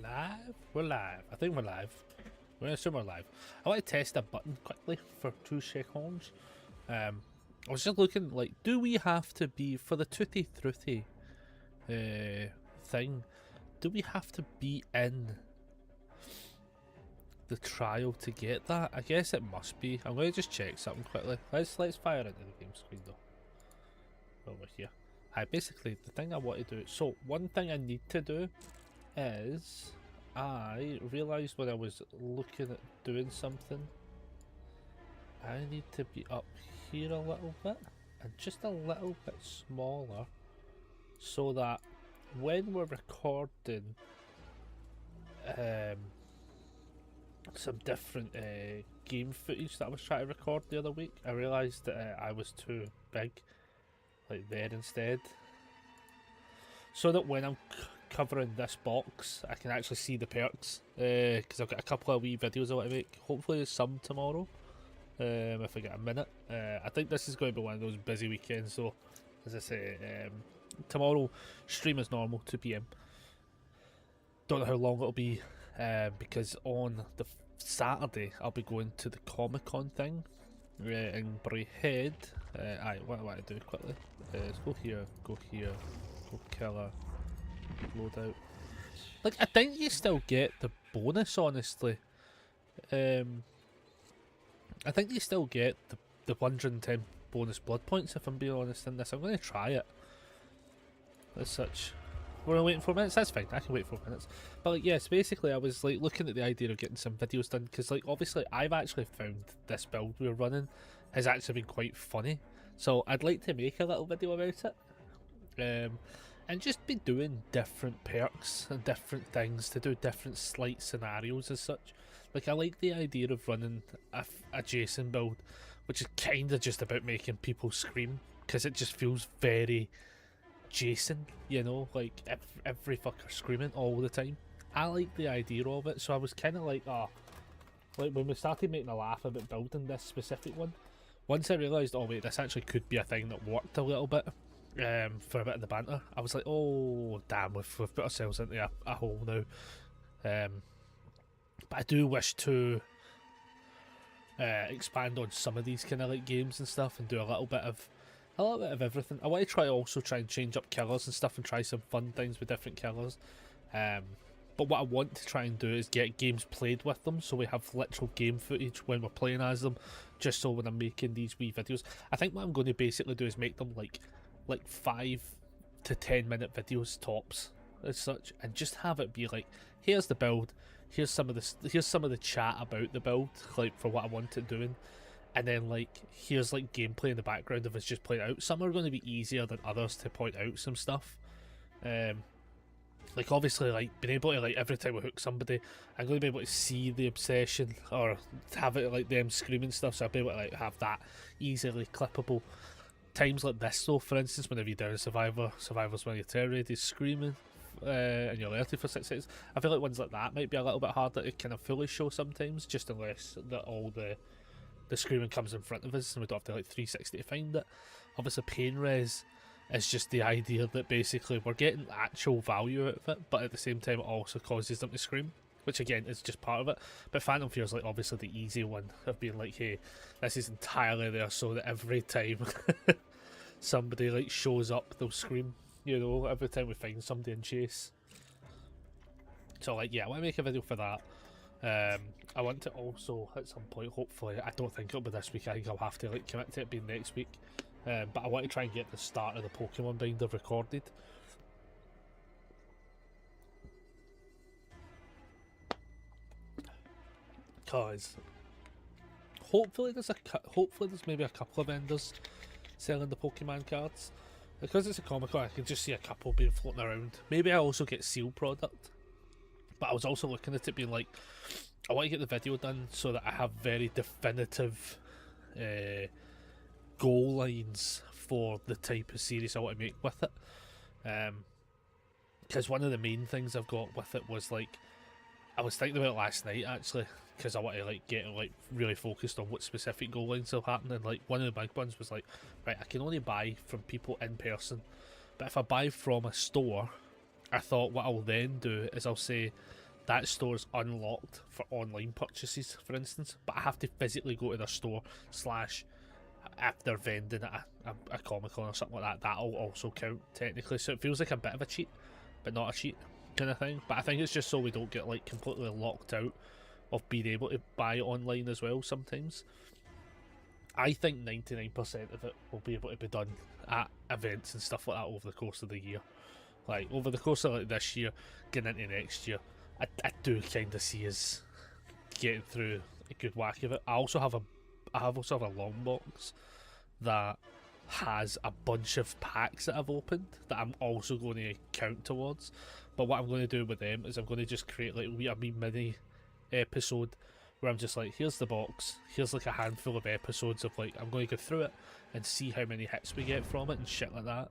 live? We're live. I think we're live. We're gonna assume we're live. I want to test a button quickly for 2 seconds. I was just looking, like, do we have to be, for the Tutti Frutti thing, do we have to be in the trial to get that? I guess it must be. I'm going to just check something quickly. Let's fire into the game screen though. Over here. Basically, the thing I want to do, so one thing I need to do is, I realised when I was looking at doing something, I need to be up here a little bit, and just a little bit smaller, so that when we're recording some different game footage that I was trying to record the other week, I realised that I was too big, like there instead, so that when I'm covering this box I can actually see the perks, because I've got a couple of wee videos I want to make, hopefully some tomorrow, if I get a minute. I think this is going to be one of those busy weekends, so as I say, tomorrow stream as normal, 2 PM. Don't know how long it'll be, because on the Saturday I'll be going to the Comic-Con thing in Braehead. What I want to do quickly is go here, go killer, load out. Like, I think you still get the bonus, honestly. I think you still get the 110 bonus blood points, if I'm being honest in this. I'm going to try it as such. We're waiting 4 minutes, that's fine, I can wait 4 minutes. But like, yes, basically I was like looking at the idea of getting some videos done, because like obviously I've actually found this build we're running has actually been quite funny, so I'd like to make a little video about it, and just be doing different perks and different things to do different slight scenarios as such. Like, I like the idea of running a Jason build, which is kind of just about making people scream, because it just feels very Jason, you know, like every fucker screaming all the time. I like the idea of it, so I was kind of like, like when we started making a laugh about building this specific one, once I realised, oh wait, this actually could be a thing that worked a little bit, for a bit of the banter, I was like, oh damn, we've put ourselves into a hole now. But I do wish to expand on some of these kind of like games and stuff, and do a little bit of everything. I want to also try and change up killers and stuff, and try some fun things with different killers. But what I want to try and do is get games played with them, so we have literal game footage when we're playing as them, just so when I'm making these wee videos. I think what I'm going to basically do is make them like 5 to 10 minute videos tops as such, and just have it be like, here's the build, here's some of the chat about the build, like for what I want it doing, and then like here's like gameplay in the background of us just playing out. Some are going to be easier than others to point out some stuff. Like obviously, like being able to, like every time we hook somebody, I'm going to be able to see the obsession or have it like them screaming stuff, so I'll be able to like have that easily clippable. Times like this though, for instance, whenever you're down a survivor's when your terror rate is screaming, and you're alerted for 6 seconds, I feel like ones like that might be a little bit harder to kind of fully show sometimes, just unless that all the screaming comes in front of us and we don't have to like 360 to find it. Obviously pain res is just the idea that basically we're getting actual value out of it, but at the same time it also causes them to scream, which again is just part of it. But Phantom Fear is like obviously the easy one of being like, hey, this is entirely there so that every time somebody like shows up they'll scream, you know, every time we find somebody in chase. So like, yeah, I want to make a video for that. I want to also at some point, hopefully, I don't think it'll be this week, I think I'll have to like commit to it being next week, but I want to try and get the start of the Pokemon binder recorded. Cause hopefully there's maybe a couple of vendors selling the Pokemon cards. Because it's a Comic-Con, I can just see a couple being floating around. Maybe I also get sealed product. But I was also looking at it being like, I want to get the video done so that I have very definitive goal lines for the type of series I want to make with it. Because one of the main things I've got with it was like, I was thinking about it last night actually, because I want to like get like really focused on what specific goal lines will happen, and like one of the big ones was like, right, I can only buy from people in person, but if I buy from a store, I thought what I'll then do is I'll say, that store's unlocked for online purchases, for instance, but I have to physically go to their store slash if they're vending at a Comic Con or something like that, that'll also count technically. So it feels like a bit of a cheat, but not a cheat kind of thing. But I think it's just so we don't get like completely locked out of being able to buy it online as well sometimes. I think 99% of it will be able to be done at events and stuff like that over the course of the year. Like over the course of like this year, getting into next year, I do kind of see us getting through a good whack of it. I also have a long box that has a bunch of packs that I've opened that I'm also going to count towards. But what I'm going to do with them is I'm going to just create like a wee mini episode where I'm just like, here's the box, here's like a handful of episodes of like, I'm going to go through it and see how many hits we get from it and shit like that.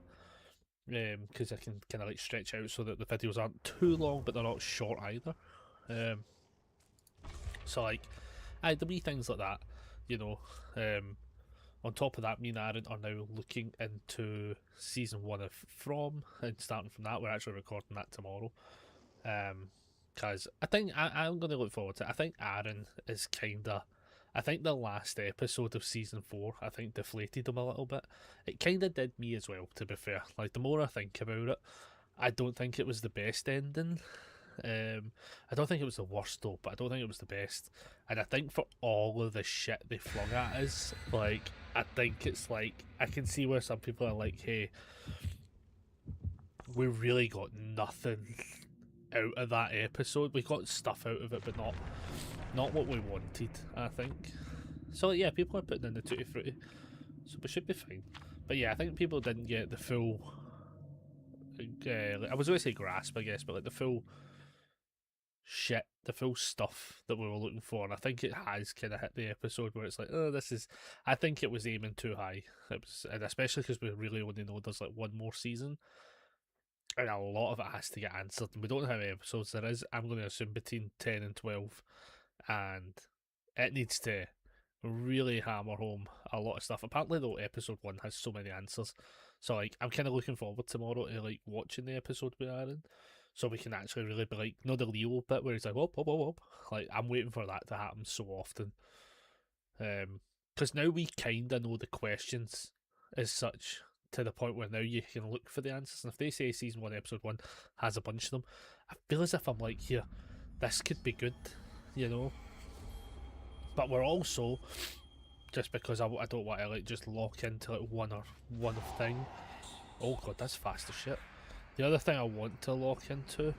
Because I can kind of like stretch out so that the videos aren't too long but they're not short either. So like, there'll be things like that, you know. On top of that, me and Aaron are now looking into season 1 of From, and starting from that, we're actually recording that tomorrow. Because I think I'm going to look forward to it. I think Aaron is I think the last episode of season 4, I think deflated him a little bit. It kind of did me as well, to be fair. Like, the more I think about it, I don't think it was the best ending. I don't think it was the worst though, but I don't think it was the best. And I think for all of the shit they flung at us, like, I think it's like, I can see where some people are like, hey, we really got nothing out of that episode. We got stuff out of it, but not what we wanted, I think. So yeah, people are putting in the tutti frutti, so we should be fine. But yeah, I think people didn't get the full, I was going to say grasp, I guess, but like the full shit, the full stuff that we were looking for, and I think it has kind of hit the episode where it's like, oh, this is. I think it was aiming too high. It was, and especially because we really only know there's like one more season, and a lot of it has to get answered. And we don't know how many episodes there is. I'm going to assume between 10 and 12, and it needs to really hammer home a lot of stuff. Apparently, though, episode 1 has so many answers, so like I'm kind of looking forward tomorrow to like watching the episode we are in. So we can actually really be like, the Leo bit where he's like, whoop, whoop, whoop, whoop. Like, I'm waiting for that to happen so often. Because now we kind of know the questions as such, to the point where now you can look for the answers. And if they say season 1, episode 1 has a bunch of them, I feel as if I'm like, here, this could be good, you know? But we're also, just because I don't want to like just lock into like one thing. Oh god, that's fast as shit. The other thing I want to lock into.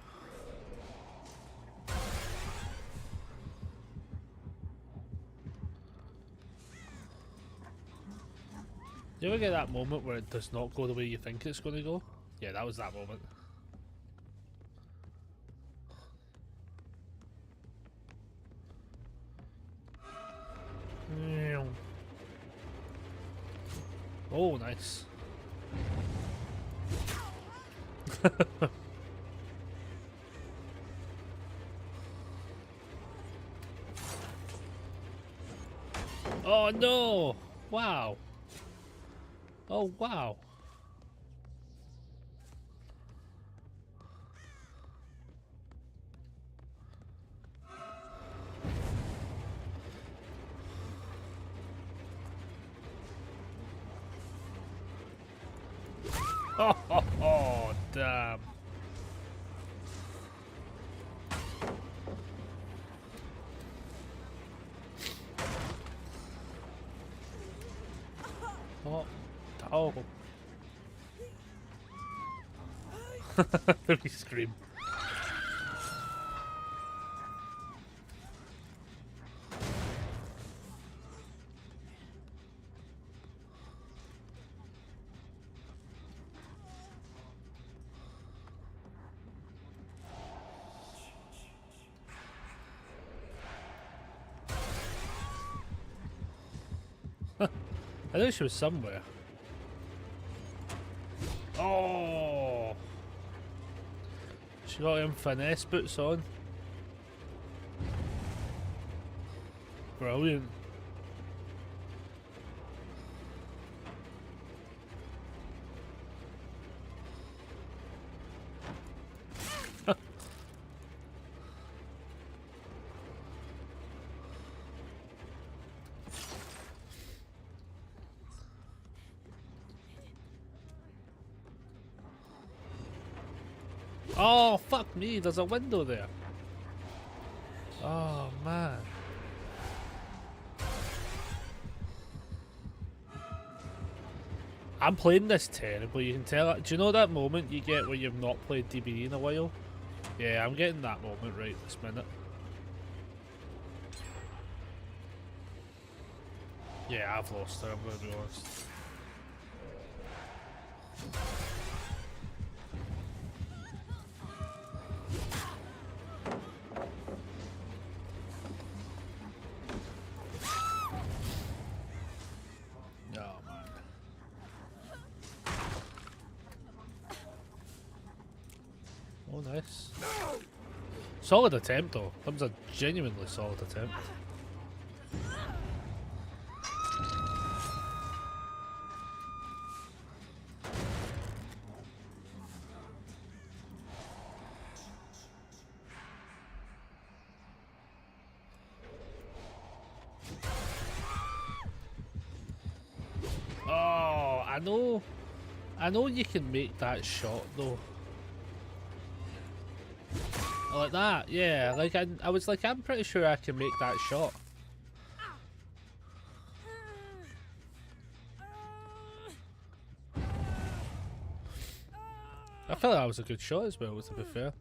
You ever get that moment where it does not go the way you think it's going to go? Yeah, that was that moment. Oh, nice. Oh no! Wow. Oh wow. Oh, damn. Oh. Oh. Let me scream. I knew she was somewhere. Oh! She got him finesse boots on. Brilliant. Oh, fuck me, there's a window there. Oh, man. I'm playing this terribly, you can tell. Do you know that moment you get where you've not played DBD in a while? Yeah, I'm getting that moment right this minute. Yeah, I've lost her, I'm gonna be honest. Oh man. Oh nice. Solid attempt though. That was a genuinely solid attempt. Oh, I know you can make that shot though. Like that, yeah. Like I was like, I'm pretty sure I can make that shot. I felt like that was a good shot as well, to be fair.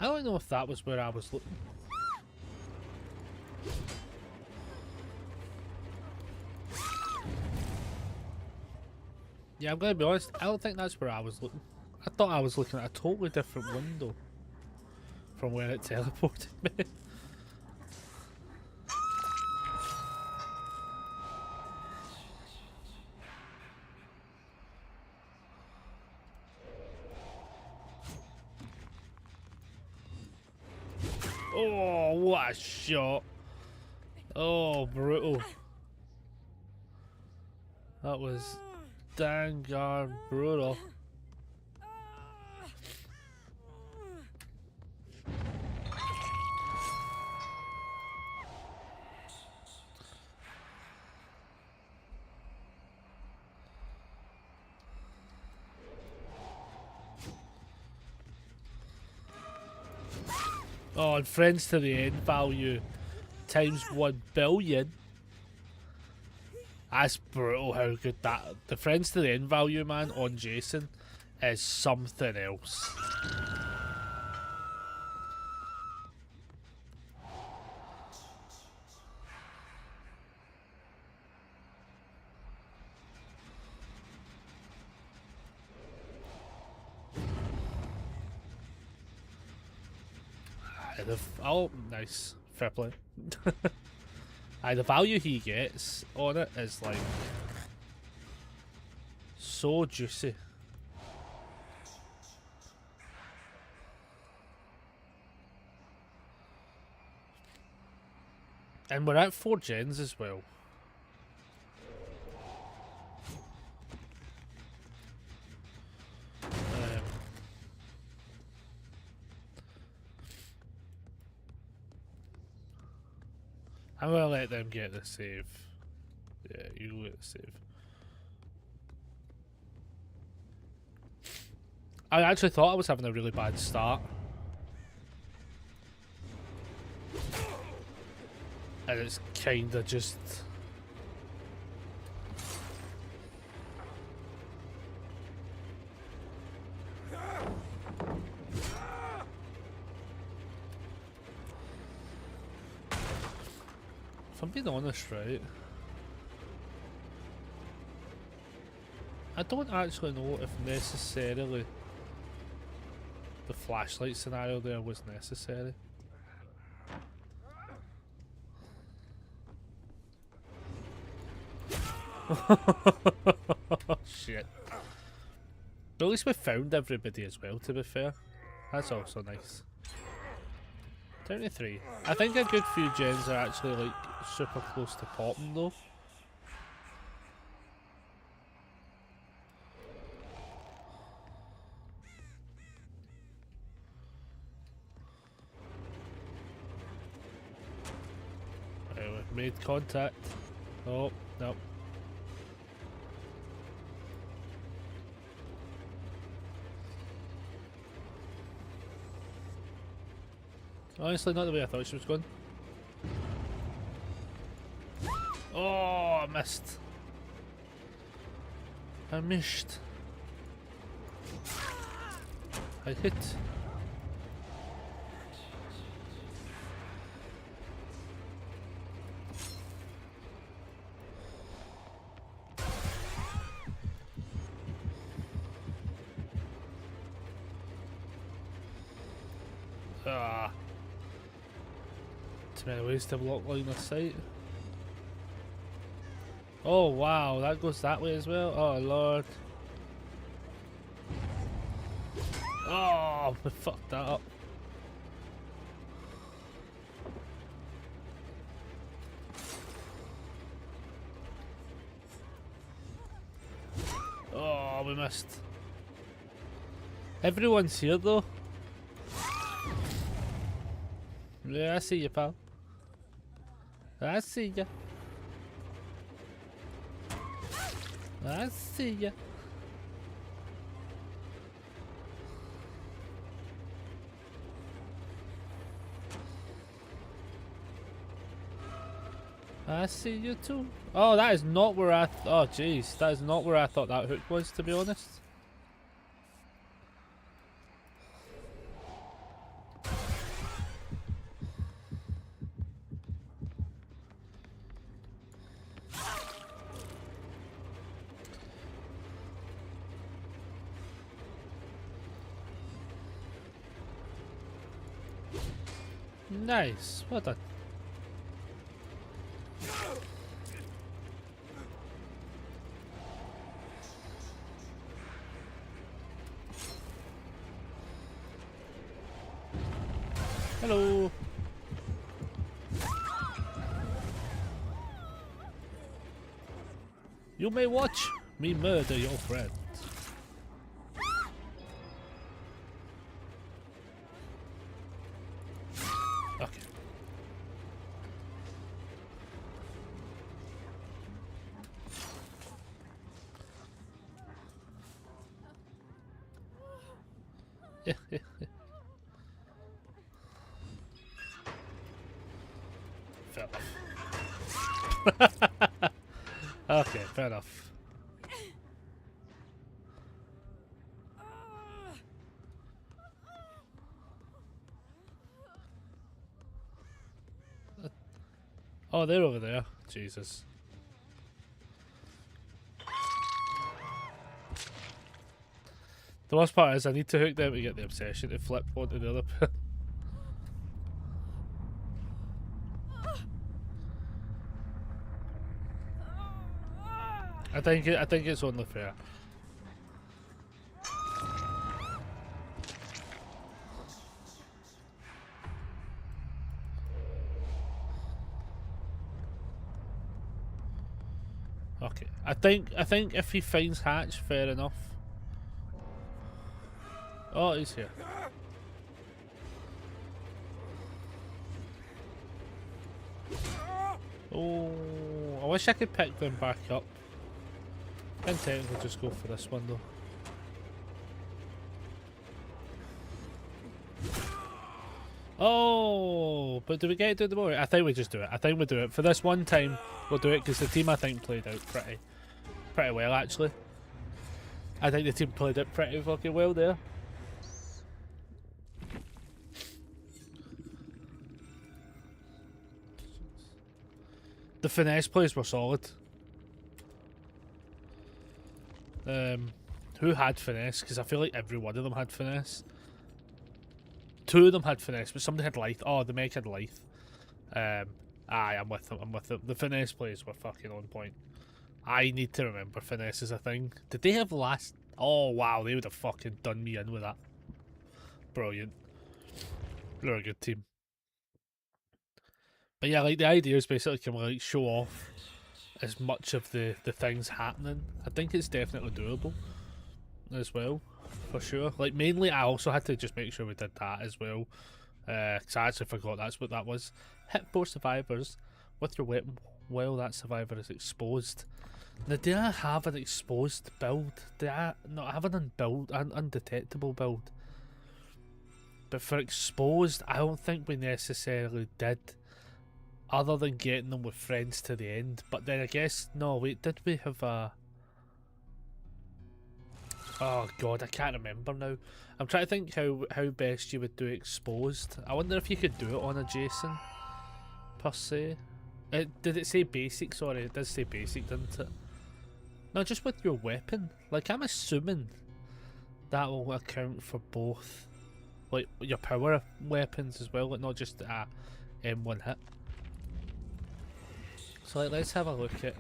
I don't know if that was where I was looking. Yeah, I'm gonna be honest, I don't think that's where I was looking. I thought I was looking at a totally different window from where it teleported me. Oh, what a shot. Oh, brutal. That was dang darn brutal. Oh, and friends to the end value times 1 billion. That's brutal how good that. The friends to the end value, man, on Jason is something else. Oh, nice. Fair play. The value he gets on it is like so juicy. And we're at 4 gens as well. I'm gonna let them get the save. Yeah, you get the save. I actually thought I was having a really bad start. And it's kinda just... If I'm being honest, right, I don't actually know if necessarily the flashlight scenario there was necessary. Shit. But at least we found everybody as well, to be fair. That's also nice. 23. I think a good few gens are actually like super close to popping though. made contact. Oh, no. Honestly, not the way I thought she was going. Oh, I missed. I missed. I hit. Ah. Too many ways to block line of sight. Oh wow, that goes that way as well. Oh lord. Oh, we fucked that up. Oh, we missed. Everyone's here though. Yeah, I see you, pal. I see ya. I see ya. I see you too. Oh, that is not where I. Oh, jeez, that is not where I thought that hook was, to be honest. Nice. Well done. Hello. You may watch me murder your friend. Okay. Fair enough. Okay, fair enough. Oh, they're over there. Jesus. The worst part is I need to hook them to get the obsession to flip onto the other. I think it's only fair. Okay, I think if he finds Hatch, fair enough. Oh, he's here. Oh, I wish I could pick them back up. And technically just go for this one though. Oh, but do we get to do the more? I think we just do it. I think we do it. For this one time, we'll do it because the team I think played out pretty well actually. I think the team played it pretty fucking well there. The finesse plays were solid. Who had finesse? Because I feel like every one of them had finesse. Two of them had finesse, but somebody had lithe. Oh, the mech had lithe. Aye, I'm with them. I'm with them. The finesse plays were fucking on point. I need to remember finesse is a thing. Did they have last? Oh wow, they would have fucking done me in with that. Brilliant. They're a good team. But yeah, like the idea is basically can we like show off as much of the things happening. I think it's definitely doable as well, for sure. Like mainly I also had to just make sure we did that as well. Because I actually forgot that's what that was. Hit 4 survivors with your weapon while that survivor is exposed. Now, do I have an exposed build? Do I not have an undetectable build? But for exposed, I don't think we necessarily did, other than getting them with friends to the end. But then I guess, no, wait, did we have a... Oh god, I can't remember now. I'm trying to think how best you would do exposed. I wonder if you could do it on a Jason, per se. Did it say basic? Sorry, it does say basic, didn't it? No, just with your weapon. Like, I'm assuming that will account for both, like, your power weapons as well, like not just a M1 hit. So, like, let's have a look at,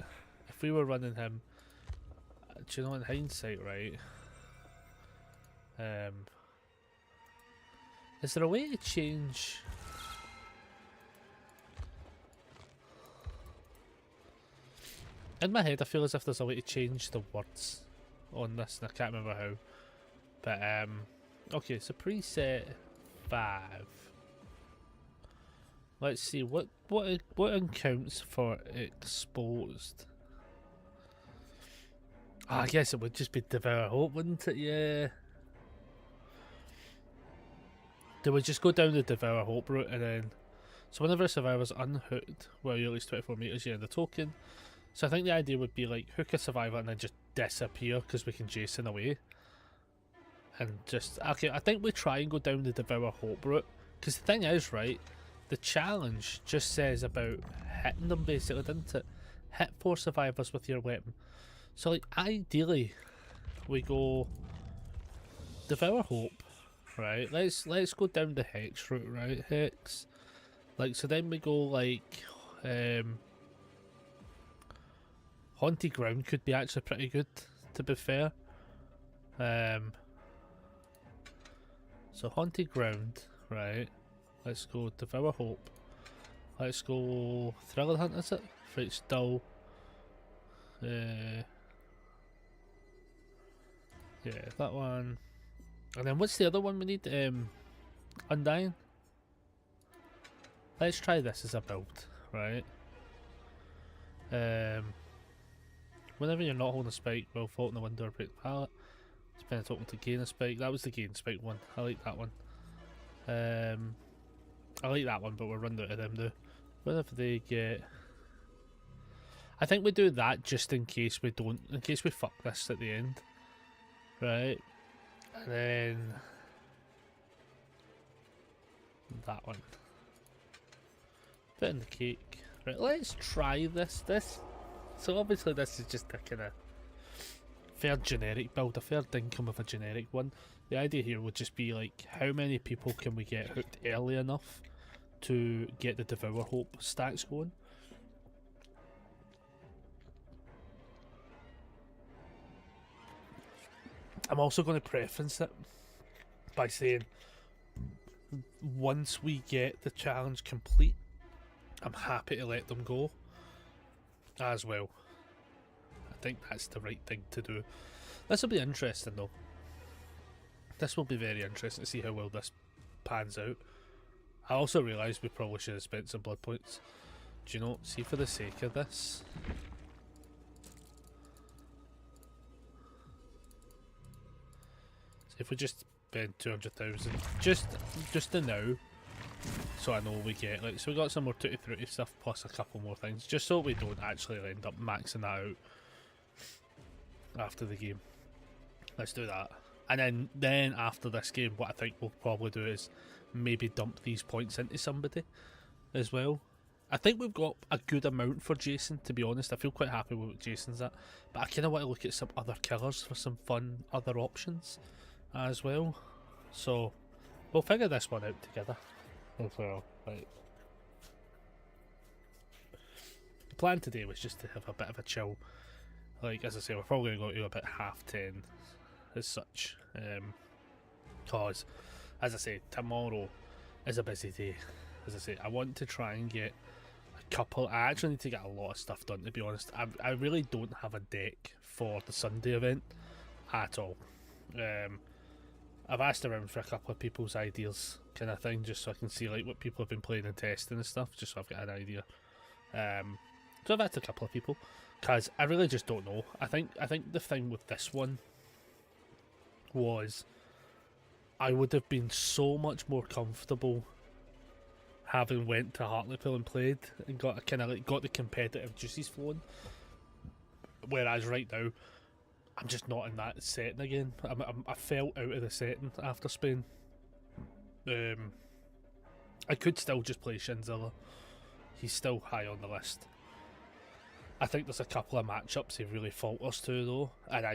if we were running him, do you know, in hindsight, right? Is there a way to change... In my head, I feel as if there's a way to change the words on this, and I can't remember how. But, okay, so preset 5. Let's see, what accounts for exposed? Oh, I guess it would just be Devour Hope, wouldn't it? Yeah. They would just go down the Devour Hope route, and then... So whenever a survivor's unhooked, well, you're at least 24 meters, you end the token. So I think the idea would be like hook a survivor and then just disappear because we can Jason away. And just, okay, I think we try and go down the Devour Hope route. Because the thing is, right, the challenge just says about hitting them basically, didn't it? Hit 4 survivors with your weapon. So like, ideally, we go Devour Hope, right? Let's go down the Hex route, right? Hex. Like, so then we go like, Haunted Ground could be actually pretty good, to be fair. So Haunted Ground, right? Let's go Devour Hope. Let's go Thriller Hunt, is it? For it's still... yeah, that one. And then what's the other one we need? Undying? Let's try this as a build, right? Whenever you're not holding a spike, will fall in the window or break the pallet. Spend a token to gain a spike. That was the gain spike one. I like that one. I like that one, but we're running out of them now. Whenever they get... I think we do that just in case we don't... In case we fuck this at the end. Right? And then... that one. Bit in the cake. Right, let's try this. So obviously this is just a kind of fair generic build, a fair dinkum of a generic one. The idea here would just be like, how many people can we get hooked early enough to get the Devour Hope stacks going? I'm also going to preference it by saying, once we get the challenge complete, I'm happy to let them go as well. I think that's the right thing to do. This will be interesting though. This will be very interesting to see how well this pans out. I also realised we probably should have spent some blood points. Do you know, see, for the sake of this, see if we just spend 200,000 just to now, so I know we get, like, so we got some more tutti frutti stuff plus a couple more things, just so we don't actually end up maxing that out after the game. Let's do that. And then after this game, what I think we'll probably do is maybe dump these points into somebody as well. I think we've got a good amount for Jason, to be honest. I feel quite happy with what Jason's at, but I kind of want to look at some other killers for some fun other options as well. So we'll figure this one out together as well. Right. The plan today was just to have a bit of a chill. Like, as I say, we're probably going to go to about 10:30 as such. Cause, as I say, tomorrow is a busy day. As I say, I want to try and get a couple. I actually need to get a lot of stuff done, to be honest. I really don't have a deck for the Sunday event at all. I've asked around for a couple of people's ideas, kind of thing, just so I can see like what people have been playing and testing and stuff, just so I've got an idea So I've asked a couple of people because I really just don't know. I think the thing with this one was I would have been so much more comfortable having went to Hartlepool and played and got the competitive juices flowing. Whereas right now, I'm just not in that setting again. I fell out of the setting after Spain. I could still just play Shinzilla. He's still high on the list. I think there's a couple of matchups he really falters to though, and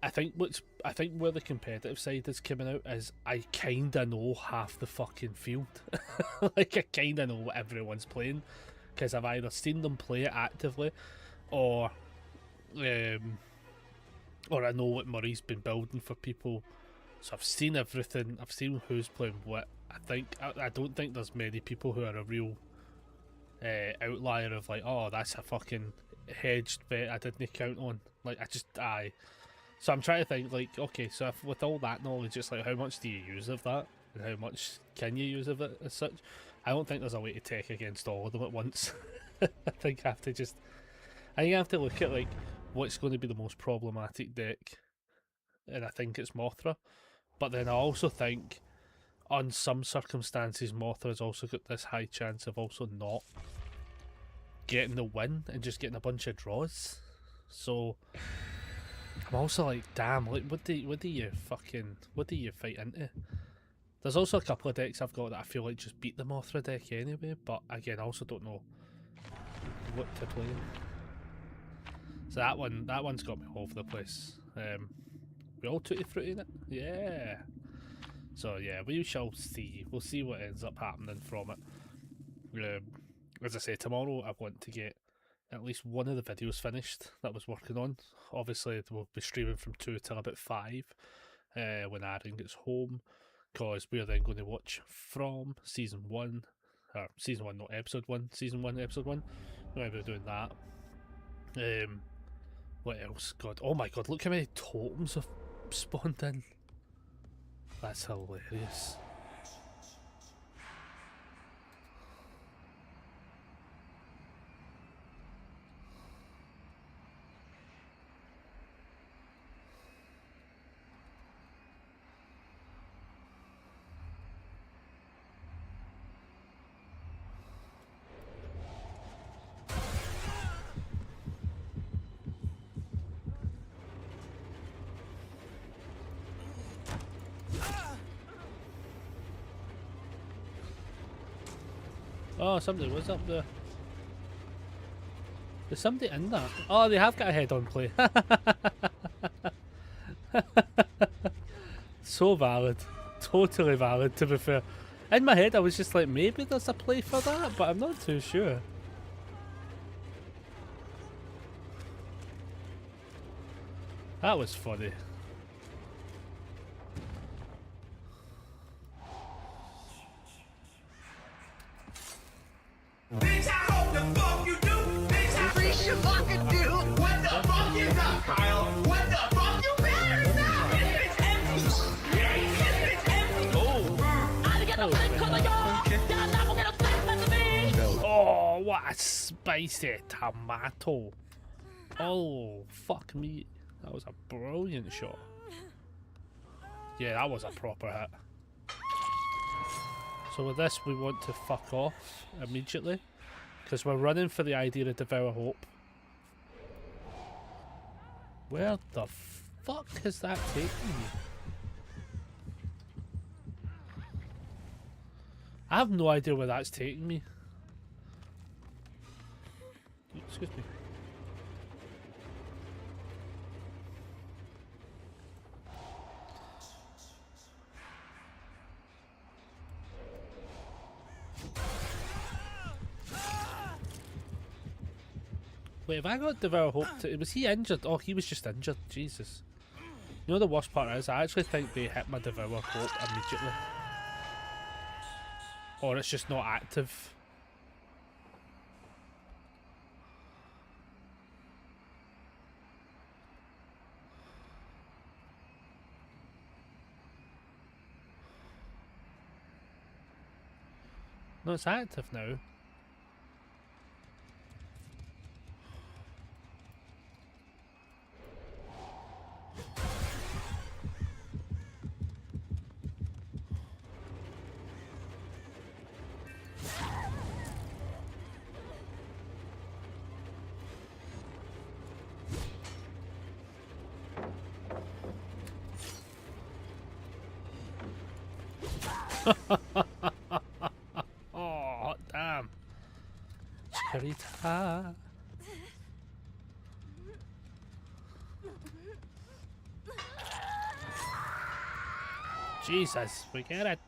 I think where the competitive side is coming out is I kinda know half the fucking field. Like I kinda know what everyone's playing because I've either seen them play it actively, or I know what Murray's been building for people. So I've seen everything. I've seen who's playing what. I don't think there's many people who are a real outlier of like, oh, that's a fucking hedged bet I didn't count on. Like aye. So I'm trying to think like, okay, so if, with all that knowledge, it's like how much do you use of that, and how much can you use of it as such? I don't think there's a way to tech against all of them at once. I think I have to look at like what's going to be the most problematic deck, and I think it's Mothra. But then I also think, on some circumstances, Mothra's also got this high chance of also not getting the win and just getting a bunch of draws. So I'm also like, damn, like what do you fight into? There's also a couple of decks I've got that I feel like just beat the Mothra deck anyway, but again I also don't know what to play. So that one's got me all over the place. We all tutti frutti in it? Yeah. So yeah, we shall see. We'll see what ends up happening from it. As I say, tomorrow I want to get at least one of the videos finished that I was working on. Obviously, we'll be streaming from 2 till about 5 when Aaron gets home, because we're then going to watch from season 1, or season 1, not episode 1, season 1, episode 1. We're going to be doing that. What else? God, oh my god, look how many totems have spawned in. That's hilarious. Oh, somebody was up there. There's somebody in that. Oh, they have got a head-on play. So valid. Totally valid, to be fair. In my head, I was just like, maybe there's a play for that, but I'm not too sure. That was funny. Bitch, I hope the fuck you do. Bitch, I wish you fucking do. What the fuck is up, Kyle? What the fuck you better now? This bitch empty. This bitch empty. Oh. I get a flip because of y'all. Y'all not gonna get a flip because of me. Oh, what a spicy tomato. Oh, fuck me. That was a brilliant shot. Yeah, that was a proper hit. So with this, we want to fuck off immediately, because we're running for the idea of Devour Hope. Where the fuck has that taken me? I have no idea where that's taking me. Excuse me. Wait, have I got Devour Hope to... Was he injured? Oh, he was just injured. Jesus. You know the worst part is, I actually think they hit my Devour Hope immediately. Or it's just not active. No, it's active now. Oh, damn. Chikorita. Jesus, we get it.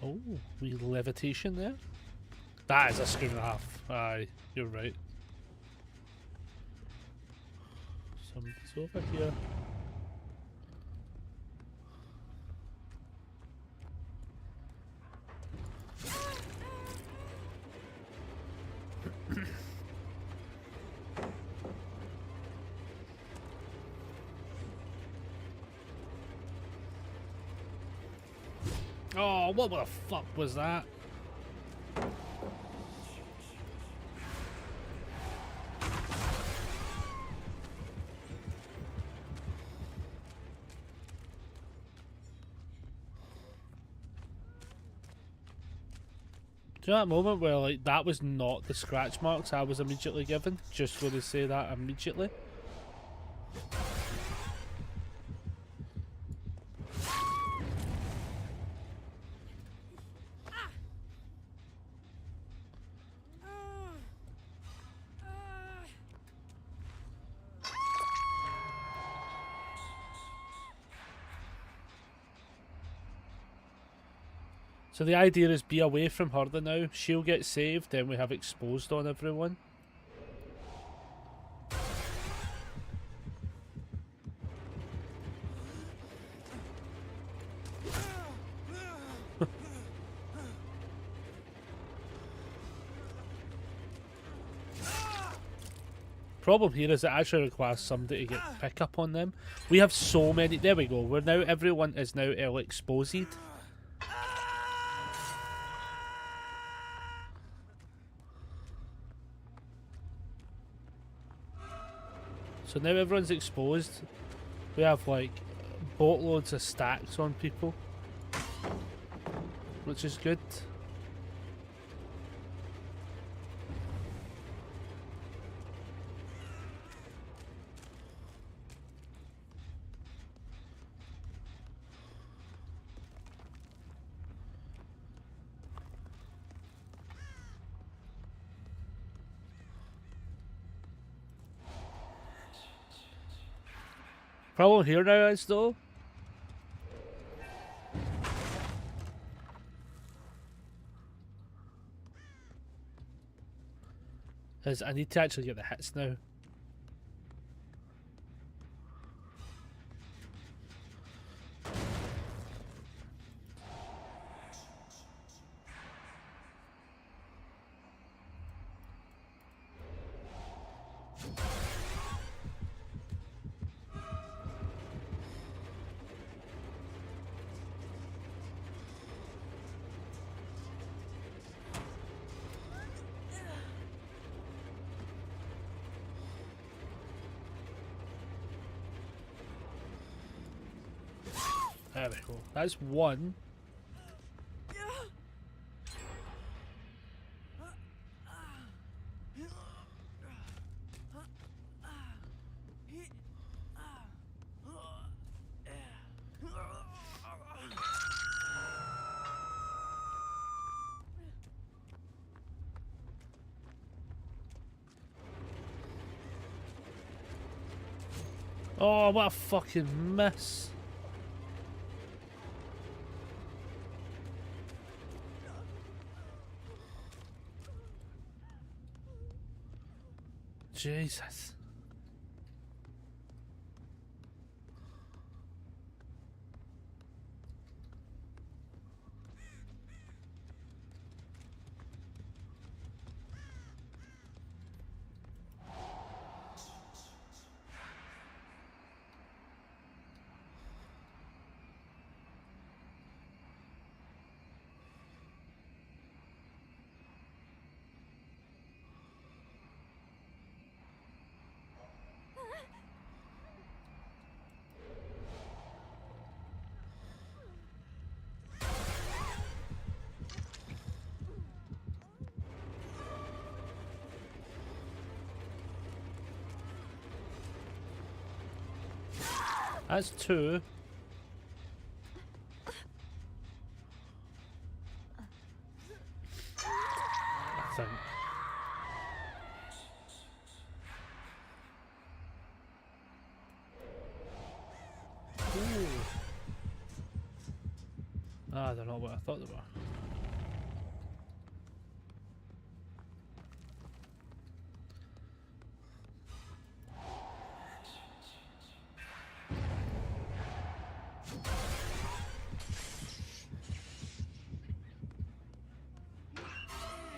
Oh, we levitation there. That is a scream and a half. Aye, you're right. Somebody's over here. Oh, what the fuck was that? Do you know that moment where like that was not the scratch marks I was immediately given? Just going to say that immediately. So the idea is be away from her now. She'll get saved, then we have exposed on everyone. Problem here is it actually requires somebody to get pick up on them. We have so many. There we go. We're now everyone is now exposed. So now everyone's exposed. We have like boatloads of stacks on people, which is good. Problem here now is though, is I need to actually get the hits now. There we go. That's one. Oh, what a fucking miss. Jesus. That's 2. I think. Ooh. Ah, they're not what I thought they were.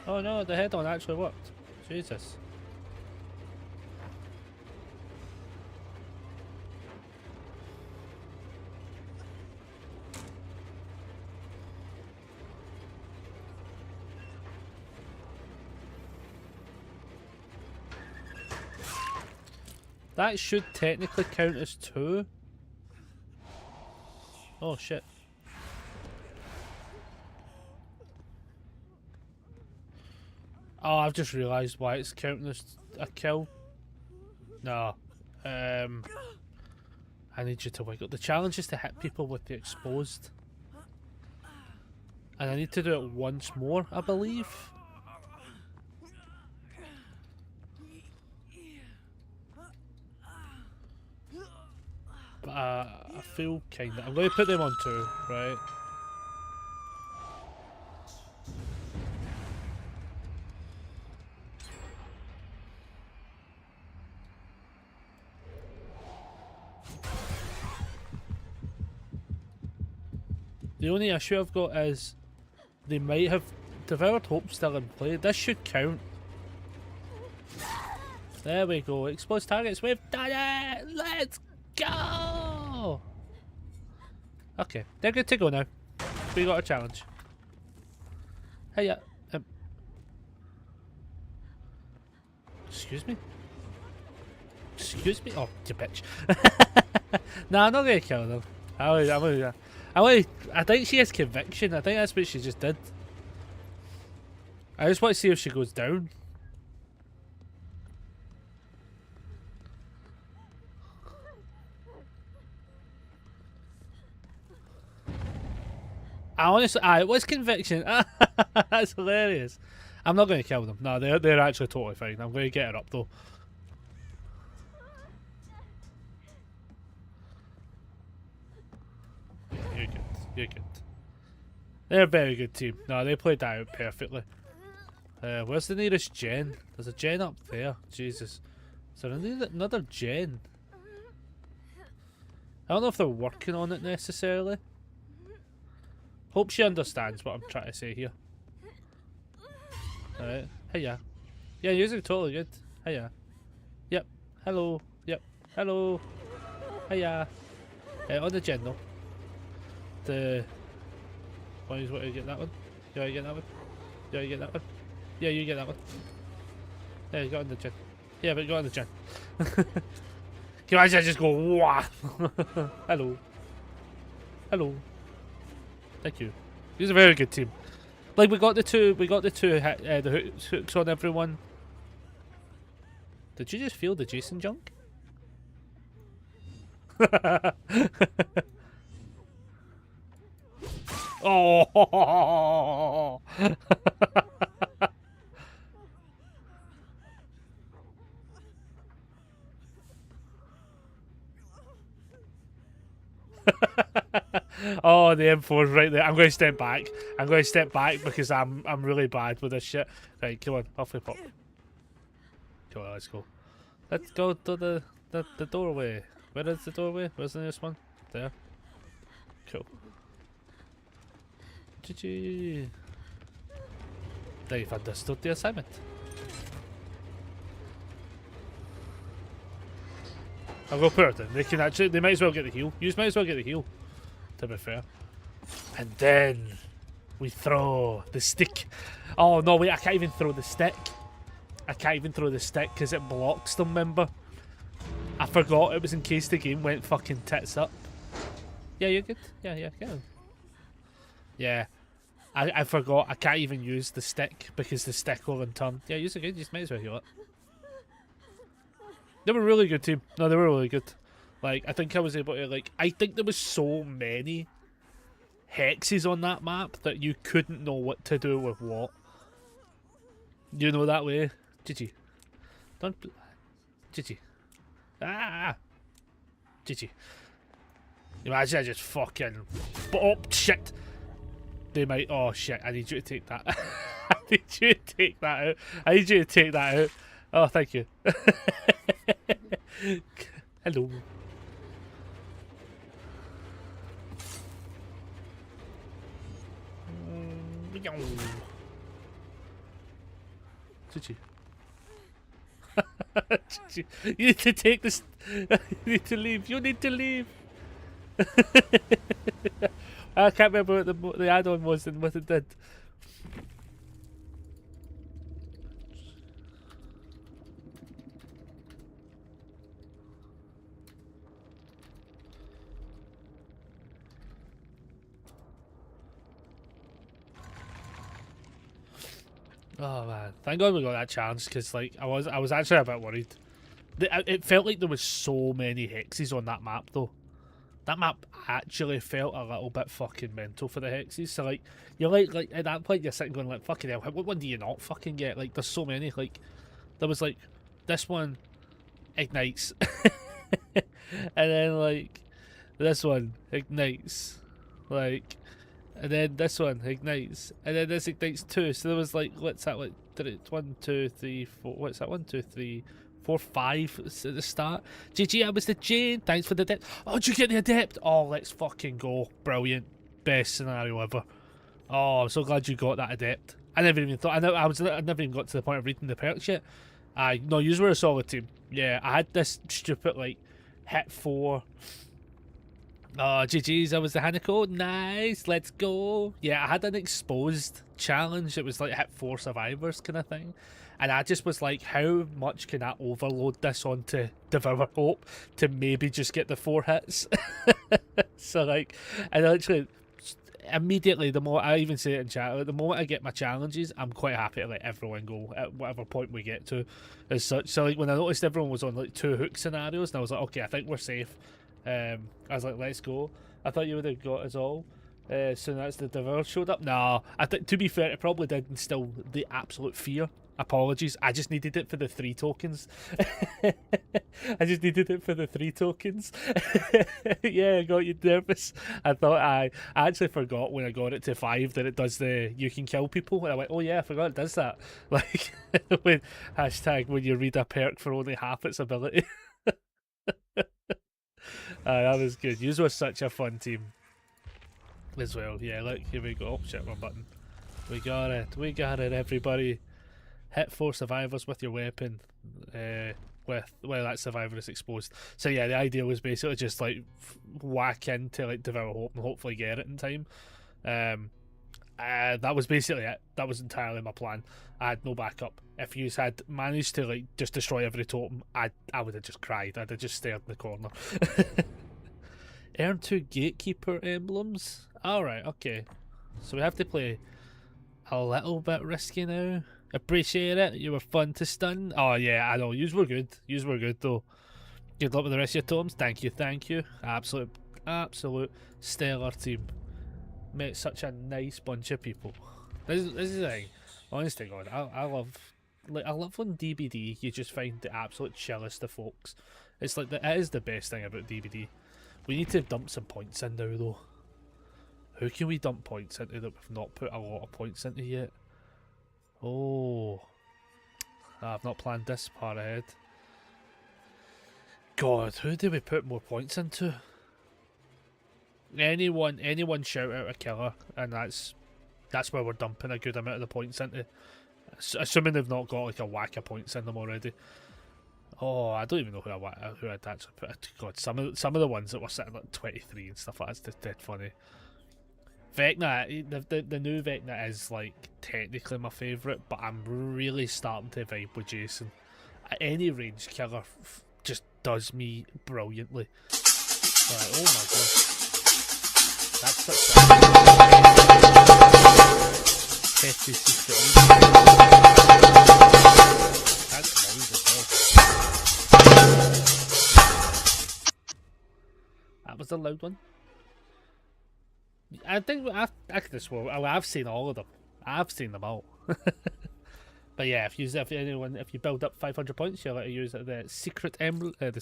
Oh no, the head-on actually worked. Jesus. That should technically count as 2. Oh shit. Oh, I've just realised why it's counting as a kill. No. I need you to wiggle. The challenge is to hit people with the exposed. And I need to do it once more, I believe. But I feel kinda... I'm going to put them on 2, right? The only issue I've got is they might have devoured hope still in play. This should count. There we go. Exposed targets. We've done it. Let's go. Okay, they're good to go now. We got a challenge. Hey, yeah. Excuse me. Excuse me. Oh, you bitch. Nah, I'm not gonna kill them. I think she has conviction. I think that's what she just did. I just want to see if she goes down. I honestly, it was conviction. That's hilarious. I'm not going to kill them. No, they're actually totally fine. I'm going to get her up though. You're good. You're good. They're a very good team. No, they played that out perfectly. Where's the nearest gen? There's a gen up there. Jesus. Is there another gen? I don't know if they're working on it necessarily. Hope she understands what I'm trying to say here. Alright. Hiya. Yeah, you're totally good. Hiya. Yep. Hello. Yep. Hello. Hiya. On the gen though. What do you get that one? Yeah, you get that one? Yeah, you get that one? Yeah, you get that one. Yeah, you got on the gen. Yeah, but you got on the gen. Can you imagine I just go, wah! Hello. Hello. Thank you. He's a very good team. Like we got the two the hooks on everyone. Did you just feel the Jason junk? Oh! Oh, the M4's right there. I'm going to step back. I'm going to step back because I'm really bad with this shit. Right, come on, off we pop. Come on, let's go. Let's go to the doorway. Where is the doorway? Where's the nearest one? There. Cool. GG. They've understood the assignment. I'll go put it in. They can actually. They might as well get the heal. You might as well get the heal. To be fair. And then we throw the stick. Oh no! Wait, I can't even throw the stick. I can't even throw the stick because it blocks them. Remember? I forgot it was in case the game went fucking tits up. Yeah, you're good. Yeah, yeah, get him. Yeah. I forgot. I can't even use the stick because the stick will in turn. Yeah, you're good. You might as well heal it. They were a really good team. No, they were really good. Like, I think I was able to, like, I think there was so many hexes on that map that you couldn't know what to do with what. You know that way? GG. Don't... GG. Ah! GG. Imagine I just fucking... Oh, shit! They might... Oh, shit. I need you to take that. I need you to take that out. I need you to take that out. Oh, thank you. Hello. GG. GG. You need to take this. You need to leave. You need to leave. I can't remember what the add-on was and what it did. Oh man, thank God we got that chance, because like I was actually a bit worried. It felt like there was so many hexes on that map though. That map actually felt a little bit fucking mental for the hexes. So like you're like at that point you're sitting going like fucking hell, what one do you not fucking get? Like there's so many. Like there was like this one ignites, and then like this one ignites, like. And then this one ignites, and then this ignites too. So there was like, what's that? Like, 1, 2, 3, 4. What's that? 1, 2, 3, 4, 5 at the start. GG, I was the Jane. Thanks for the adept. Oh, did you get the adept? Oh, let's fucking go! Brilliant, best scenario ever. Oh, I'm so glad you got that adept. I never even thought. I never even got to the point of reading the perks yet. No, you were a solid team. Yeah, I had this stupid like hit 4. Oh, GG's, I was the Hanako. Nice, let's go. Yeah, I had an exposed challenge. It was like hit 4 survivors kind of thing. And I just was like, how much can I overload this onto Devour Hope to maybe just get the 4 hits? So like, and literally, immediately, the more I even say it in chat, like, the moment I get my challenges, I'm quite happy to let everyone go at whatever point we get to as such. So like, when I noticed everyone was on like 2 hook scenarios, and I was like, okay, I think we're safe. I was like, let's go. I thought you would have got us all. Soon as the Devour showed up. No, I think to be fair, it probably did instill the absolute fear. Apologies, I just needed it for the 3 tokens. I just needed it for the 3 tokens. Yeah, I got you nervous. I thought I actually forgot when I got it to 5 that it does the you can kill people. And I went, oh yeah, I forgot it does that. Like when when you read a perk for only half its ability. That was good. You were such a fun team as well. Yeah, look, here we go. Oh shit, wrong button. We got it. We got it, everybody. Hit 4 survivors with your weapon. Well, that survivor is exposed. So yeah, the idea was basically just like whack into like Devour Hope and hopefully get it in time. That was basically it. That was entirely my plan. I had no backup. If you had managed to like just destroy every totem, I would have just cried. I'd have just stared in the corner. Earn 2 gatekeeper emblems. Alright, okay. So we have to play a little bit risky now. Appreciate it. You were fun to stun. Oh yeah, I know. Yous were good. Yous were good though. Good luck with the rest of your totems. Thank you, thank you. Absolute stellar team. Met such a nice bunch of people. This is the thing. Honest to God, I love when DBD you just find the absolute chillest of folks. It's like it is the best thing about DBD. We need to dump some points in now though. Who can we dump points into that we've not put a lot of points into yet? Oh, I've not planned this part ahead. God, who do we put more points into? Anyone shout out a killer, and that's where we're dumping a good amount of the points into. Assuming they've not got like a whack of points in them already. Oh, I don't even know who I'd actually put. God, some of the ones that were sitting like 23 and stuff like that's just dead funny. Vecna, the new Vecna is like technically my favourite, but I'm really starting to vibe with Jason. Any range killer just does me brilliantly. Right, oh my god. That's such a hefty secret. That's loud as well. there a loud one? I think I could have sworn. I've seen all of them. I've seen them all. But yeah, if you build up 500 points, you're allowed to use the secret emblem, the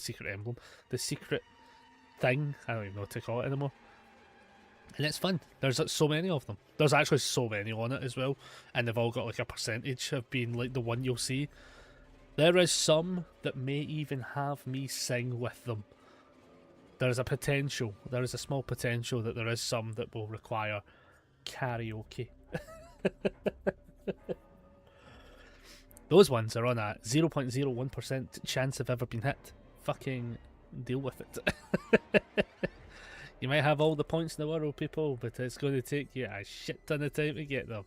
secret thing. I don't even know what to call it anymore. And it's fun. There's like, so many of them. There's actually so many on it as well, and they've all got like a percentage of being like the one you'll see. There is some that may even have me sing with them. There is a potential. There is a small potential that there is some that will require karaoke. Those ones are on a 0.01% chance of ever being hit. Fucking deal with it. You might have all the points in the world, people, but it's going to take you a shit ton of time to get them.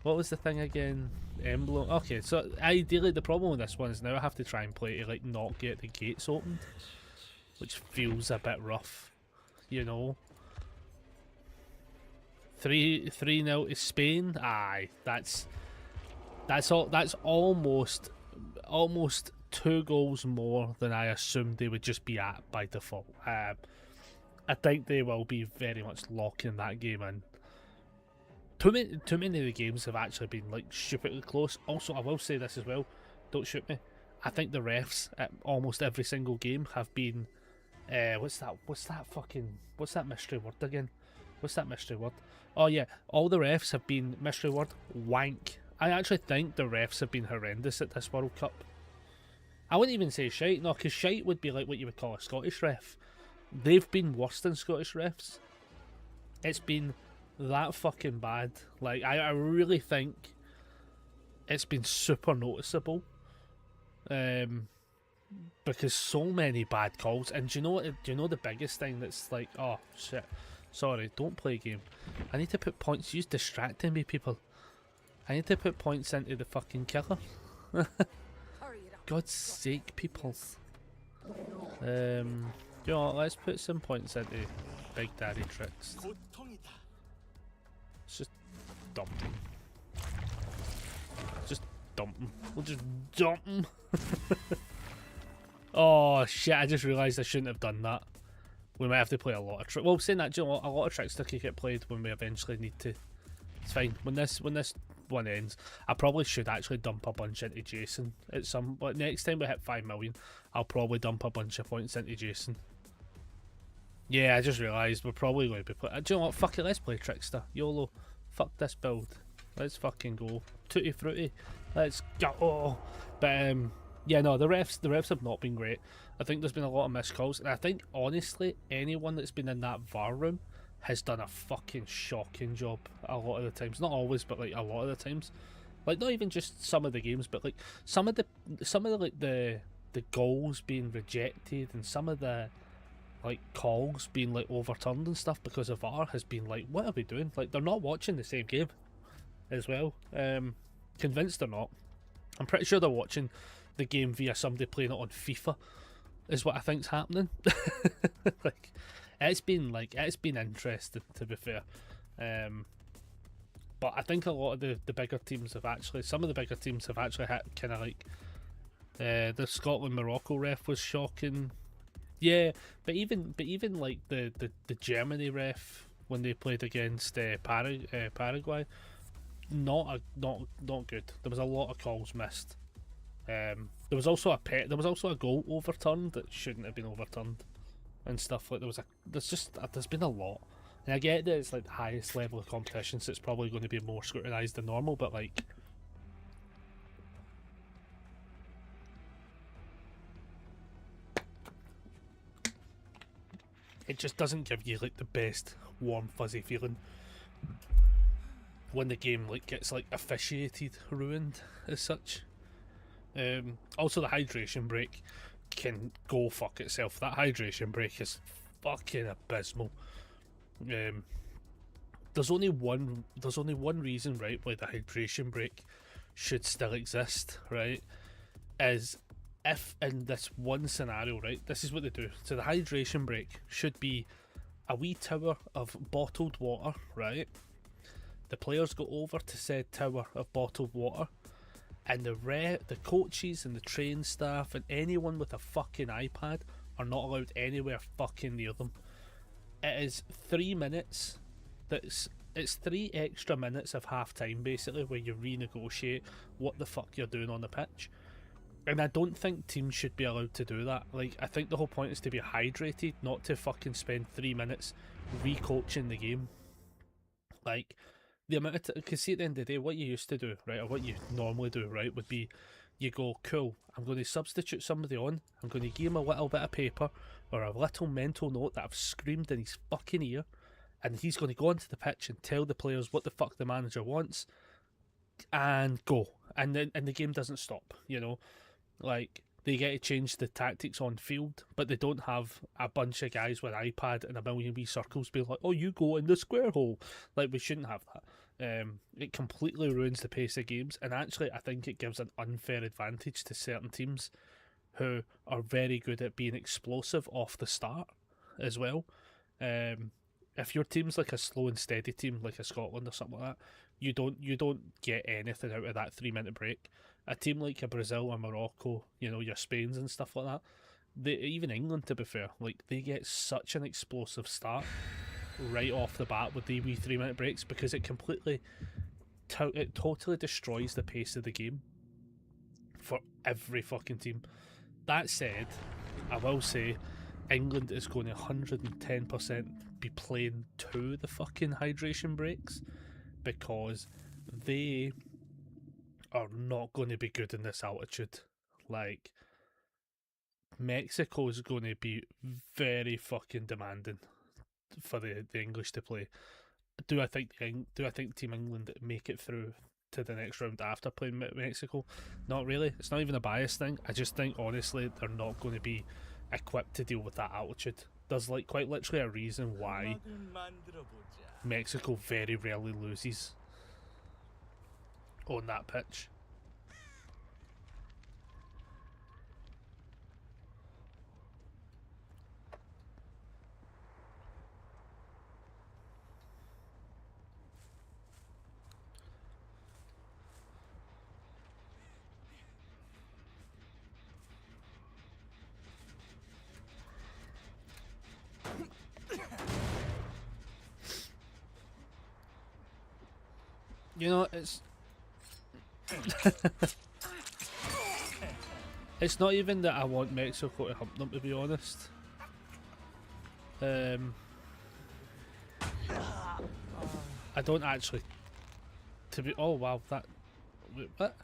What was the thing again? Emblem. Okay, so ideally the problem with this one is now I have to try and play to like not get the gates opened, which feels a bit rough, you know. 3-0 to Spain. Aye, that's almost 2 goals more than I assumed they would just be at by default. I think they will be very much locking that game in. Too many of the games have actually been like stupidly close. Also, I will say this as well. Don't shoot me. I think the refs at almost every single game have been. What's that mystery word again? What's that mystery word? Oh yeah, all the refs have been mystery word wank. I actually think the refs have been horrendous at this World Cup. I wouldn't even say shite, no, because shite would be like what you would call a Scottish ref. They've been worse than Scottish refs. It's been that fucking bad. Like, I really think it's been super noticeable. Because so many bad calls. And do you know the biggest thing that's like, oh shit, sorry, don't play a game. I need to put points. You're distracting me, people. I need to put points into the fucking killer. God's sake, people. You know what, let's put some points into Big Daddy Tricks. Let's just dump him. Just dump him. We'll just dump him. Oh shit, I just realised I shouldn't have done that. We might have to play a lot of tricks. Well, saying that, do you know what, a lot of tricks could get played when we eventually need to. It's fine. When this one ends, I probably should actually dump a bunch into Jason at some. But next time we hit 5 million, I'll probably dump a bunch of points into Jason. Yeah, I just realised we're probably going to be playing. Do you know what? Fuck it, let's play Trickster. YOLO. Fuck this build. Let's fucking go. Tutti frutti. Let's go. But yeah, no, the refs have not been great. I think there's been a lot of missed calls, and I think honestly anyone that's been in that VAR room has done a fucking shocking job a lot of the times. Not always, but like a lot of the times. Like not even just some of the games, but like some of the like the goals being rejected and some of the like calls being like overturned and stuff because of VAR has been like, what are we doing? Like they're not watching the same game as well. Convinced they're not. I'm pretty sure they're watching the game via somebody playing it on FIFA is what I think's happening. Like it's been interesting, to be fair. But I think a lot of the bigger teams have actually, some of the bigger teams have actually hit kind of like the Scotland-Morocco ref was shocking. Yeah, but even like the Germany ref when they played against Paraguay, not good. There was a lot of calls missed. There was also a goal overturned that shouldn't have been overturned and stuff. Like there's been a lot. And I get that it's like the highest level of competition, so it's probably going to be more scrutinised than normal, but like it just doesn't give you like the best warm fuzzy feeling when the game like gets like officiated ruined as such. Also the hydration break can go fuck itself. That hydration break is fucking abysmal. There's only one reason, right, why the hydration break should still exist, right, is if in this one scenario, right, this is what they do. So the hydration break should be a wee tower of bottled water, right? The players go over to said tower of bottled water, and the coaches and the train staff and anyone with a fucking iPad are not allowed anywhere fucking near them. It is 3 minutes. It's 3 extra minutes of half time basically where you renegotiate what the fuck you're doing on the pitch. And I don't think teams should be allowed to do that. Like, I think the whole point is to be hydrated, not to fucking spend 3 minutes re-coaching the game. Like, the amount of because see, at the end of the day, what you used to do, right, or what you normally do, right, would be you go, cool, I'm going to substitute somebody on, I'm going to give him a little bit of paper or a little mental note that I've screamed in his fucking ear, and he's going to go onto the pitch and tell the players what the fuck the manager wants, and go, and then the game doesn't stop, you know, like. They get to change the tactics on field, but they don't have a bunch of guys with an iPad and a million wee circles being like, oh, you go in the square hole. Like, we shouldn't have that. It completely ruins the pace of games, and actually I think it gives an unfair advantage to certain teams who are very good at being explosive off the start as well. If your team's like a slow and steady team, like a Scotland or something like that, you don't get anything out of that 3 minute break. A team like a Brazil or Morocco, you know, your Spains and stuff like that, even England, to be fair, like, they get such an explosive start right off the bat with the wee 3 minute breaks, because it completely, it totally destroys the pace of the game for every fucking team. That said, I will say England is going to 110% be playing to the fucking hydration breaks, because they are not going to be good in this altitude. Like, Mexico is going to be very fucking demanding for the English to play. Do I think Team England make it through to the next round after playing Mexico? Not really. It's not even a bias thing. I just think, honestly, they're not going to be equipped to deal with that altitude. There's like quite literally a reason why Mexico very rarely loses on that pitch. You know, it's not even that I want Mexico to hump them, to be honest. I don't actually. Oh wow, that. Wait, what?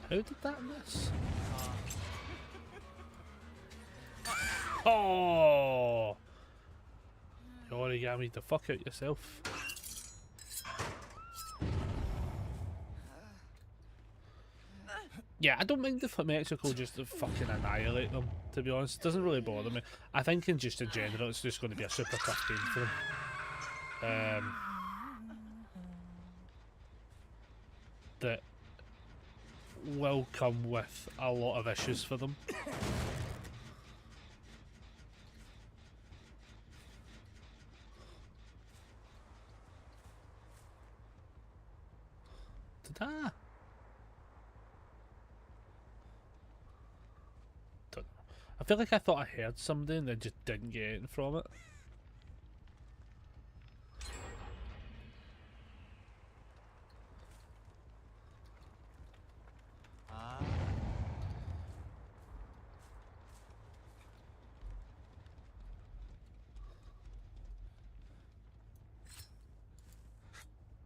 How did that miss? Oh! You origami the fuck out yourself. Yeah, I don't mind if Mexico just to fucking annihilate them, to be honest. It doesn't really bother me. I think in general it's just going to be a super tough game for them. That will come with a lot of issues for them. Ta-da! Don't know. I feel like I thought I heard something and then just didn't get anything from it.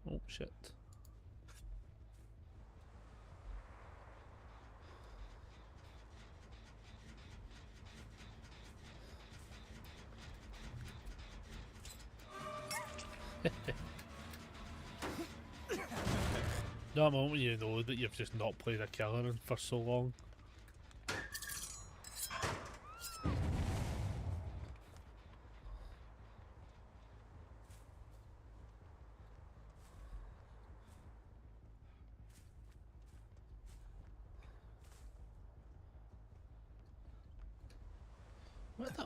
Oh shit. That moment when you know that you've just not played a killer in for so long.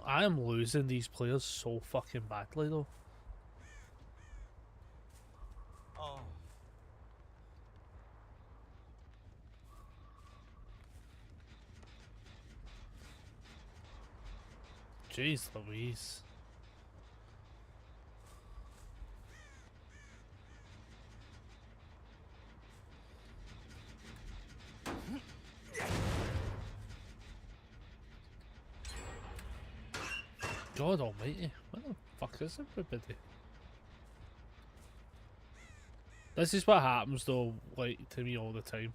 I am losing these players so fucking badly though. Oh. Jeez Louise. God almighty, what the fuck is everybody? This is what happens though, like, to me all the time.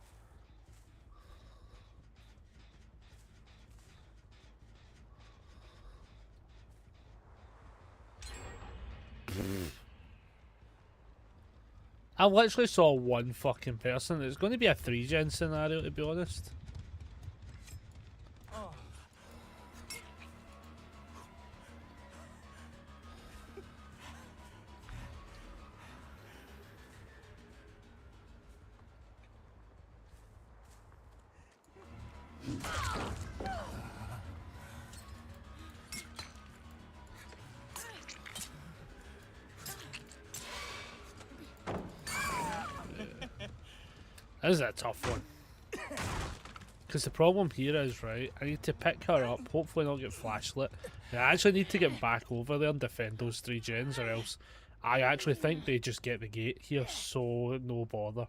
I literally saw one fucking person. It's going to be a 3-gen scenario, to be honest. This is a tough one. Because the problem here is, right, I need to pick her up, hopefully not get flashlit. And I actually need to get back over there and defend those 3 gens, or else I actually think they just get the gate here, so no bother.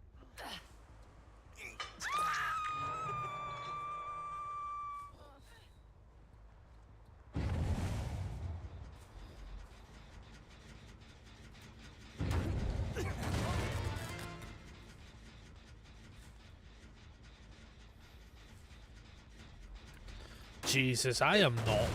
Jesus, I am not.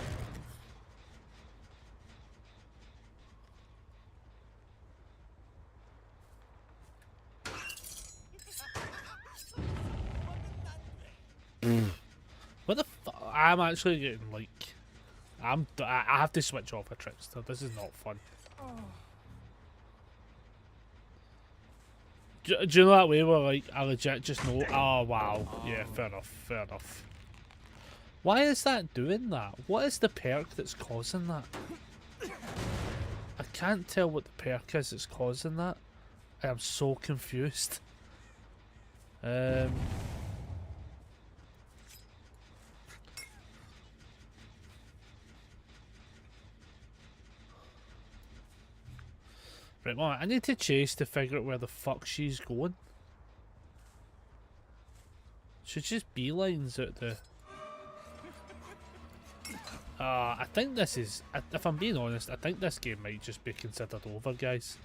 What the fuck? I'm actually getting like, I have to switch off a trickster. This is not fun. Do you know that way where like I legit just know? Oh wow, yeah, fair enough, fair enough. Why is that doing that? What is the perk that's causing that? I can't tell what the perk is that's causing that. I am so confused. Right, well, I need to chase to figure out where the fuck she's going. Should just beelines out the... I think this is, if I'm being honest, I think this game might just be considered over, guys.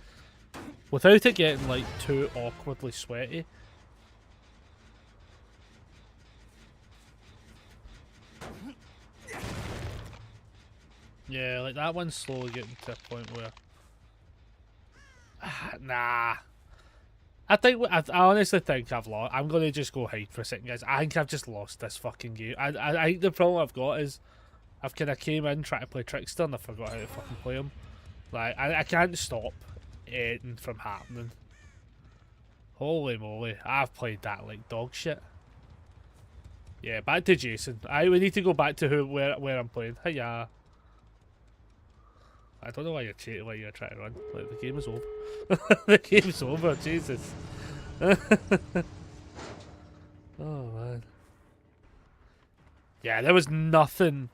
Without it getting, like, too awkwardly sweaty. Yeah, like, that one's slowly getting to a point where... nah. I honestly think I've lost. I'm going to just go hide for a second, guys. I think I've just lost this fucking game. I think the problem I've got is... I've kind of came in trying to play Trickster and I forgot how to fucking play him. Like, I can't stop anything from happening. Holy moly, I've played that like dog shit. Yeah, back to Jason. We need to go back to where I'm playing. Hiya. I don't know why you're cheating, why you're trying to run. Like, the game is over. The game's over, Jesus. Oh man. Yeah, there was nothing.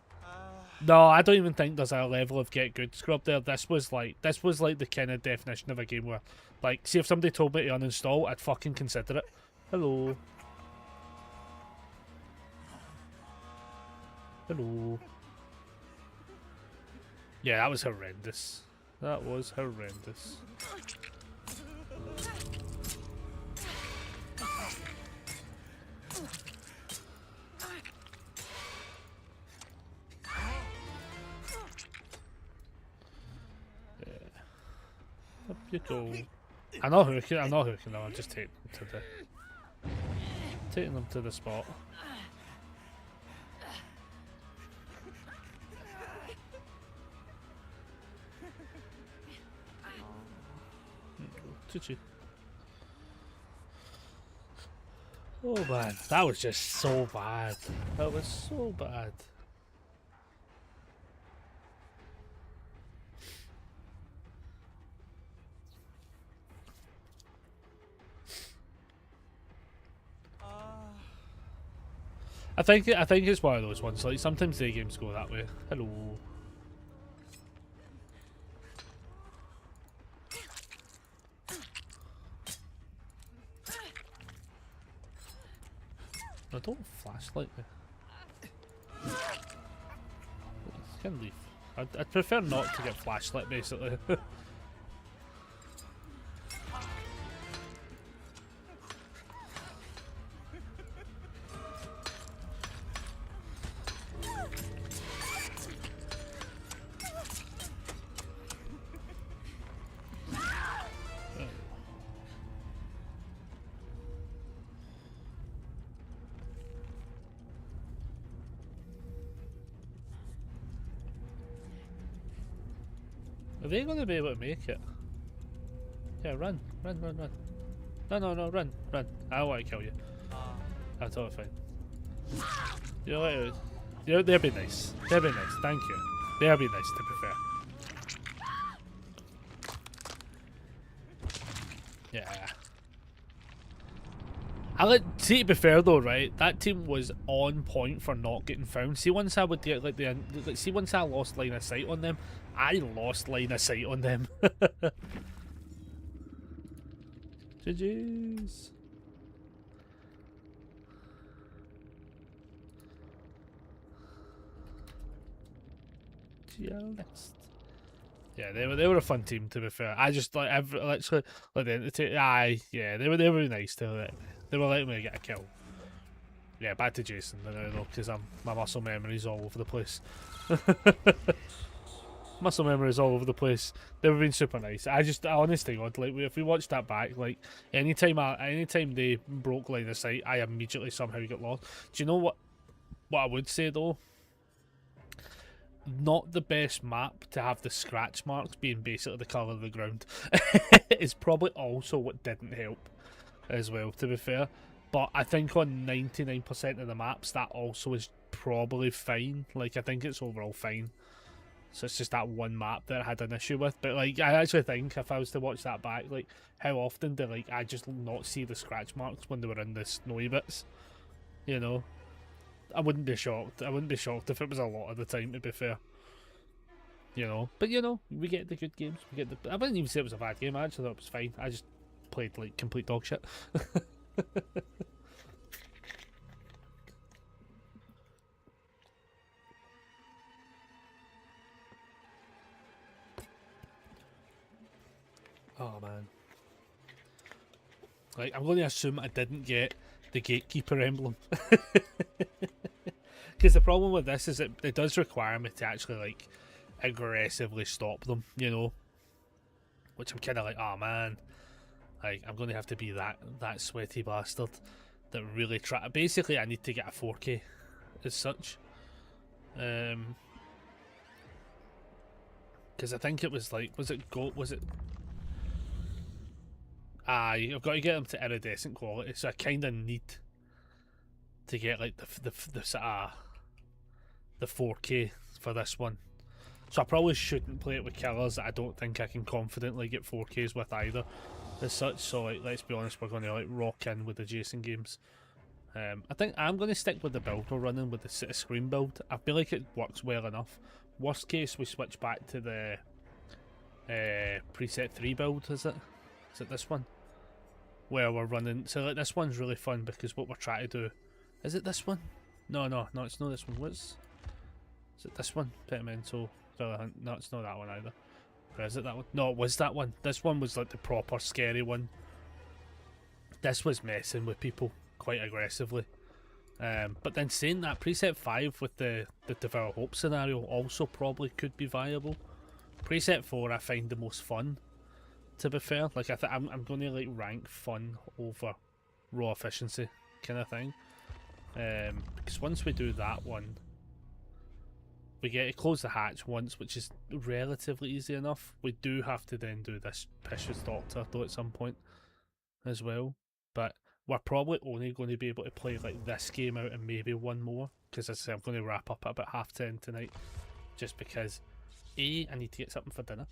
No, I don't even think there's a level of get good scrub there. This was like the kind of definition of a game where, like, see if somebody told me to uninstall, I'd fucking consider it. Hello. Hello. Yeah, that was horrendous. That was horrendous. Up you go. I'm not hooking them, I'm just taking them to the spot. Choo-choo. Oh man, that was just so bad. That was so bad. I think it's one of those ones. Like sometimes the games go that way. Hello. I don't flashlight me. Can leave. I'd prefer not to get flashlight basically. Are they going to be able to make it? Yeah, run. No, run. I don't want to kill you. That's all fine. You know what? They'll be nice. They'll be nice. Thank you. They'll be nice, to be fair. Yeah. See, to be fair though, right? That team was on point for not getting found. See, once I would get see, once I lost line of sight on them, I lost line of sight on them. GG's. Next. Yeah, they were a fun team, to be fair. I just literally like the entity. Aye, yeah, they were nice to it. They were letting me get a kill. Yeah, back to Jason though, because my muscle memory's all over the place. Muscle memory's all over the place. They've been super nice. I honestly, God, like if we watch that back, like anytime they broke line of sight, I immediately somehow get lost. Do you know what I would say though? Not the best map to have the scratch marks being basically the colour of the ground is probably also what didn't help as well, to be fair. But I think on 99% of the maps that also is probably fine. Like I think it's overall fine. So it's just that one map that I had an issue with. But like I actually think if I was to watch that back, like how often did like I just not see the scratch marks when they were in the snowy bits? You know? I wouldn't be shocked. I wouldn't be shocked if it was a lot of the time, to be fair. You know, but you know, we get the good games. We get the. I wouldn't even say it was a bad game. I actually thought it was fine. I just played like complete dog shit. Oh man. Like I'm going to assume I didn't get the gatekeeper emblem. Because the problem with this is that it does require me to actually like aggressively stop them, you know, which I'm kind of like, oh man, like I'm going to have to be that sweaty bastard that really try. Basically, I need to get a 4K as such, because I think it was like, was it? I've got to get them to iridescent quality, so I kind of need to get like the 4K for this one. So I probably shouldn't play it with killers that I don't think I can confidently get 4Ks with either as such. So like, let's be honest, we're going to like rock in with the Jason games. I think I'm going to stick with the build we're running with the City Scream build. I feel like it works well enough. Worst case, we switch back to the preset 3 build, is it? Is it this one? Where we're running, so like this one's really fun because what we're trying to do, is it this one? No, it's not this one. Is it this one? Pentimental. No, it's not that one either. Or is it that one? No, it was that one. This one was like the proper scary one. This was messing with people quite aggressively. But then saying that, preset 5 with the Devour Hope scenario also probably could be viable. Preset 4 I find the most fun, to be fair. Like I'm going to like rank fun over raw efficiency kind of thing. Because once we do that one, we get to close the hatch once, which is relatively easy enough. We do have to then do this Pish's Doctor though at some point as well. But we're probably only going to be able to play like this game out and maybe one more. Because as I say, I'm going to wrap up at about 10:30 tonight. Just because A, I need to get something for dinner.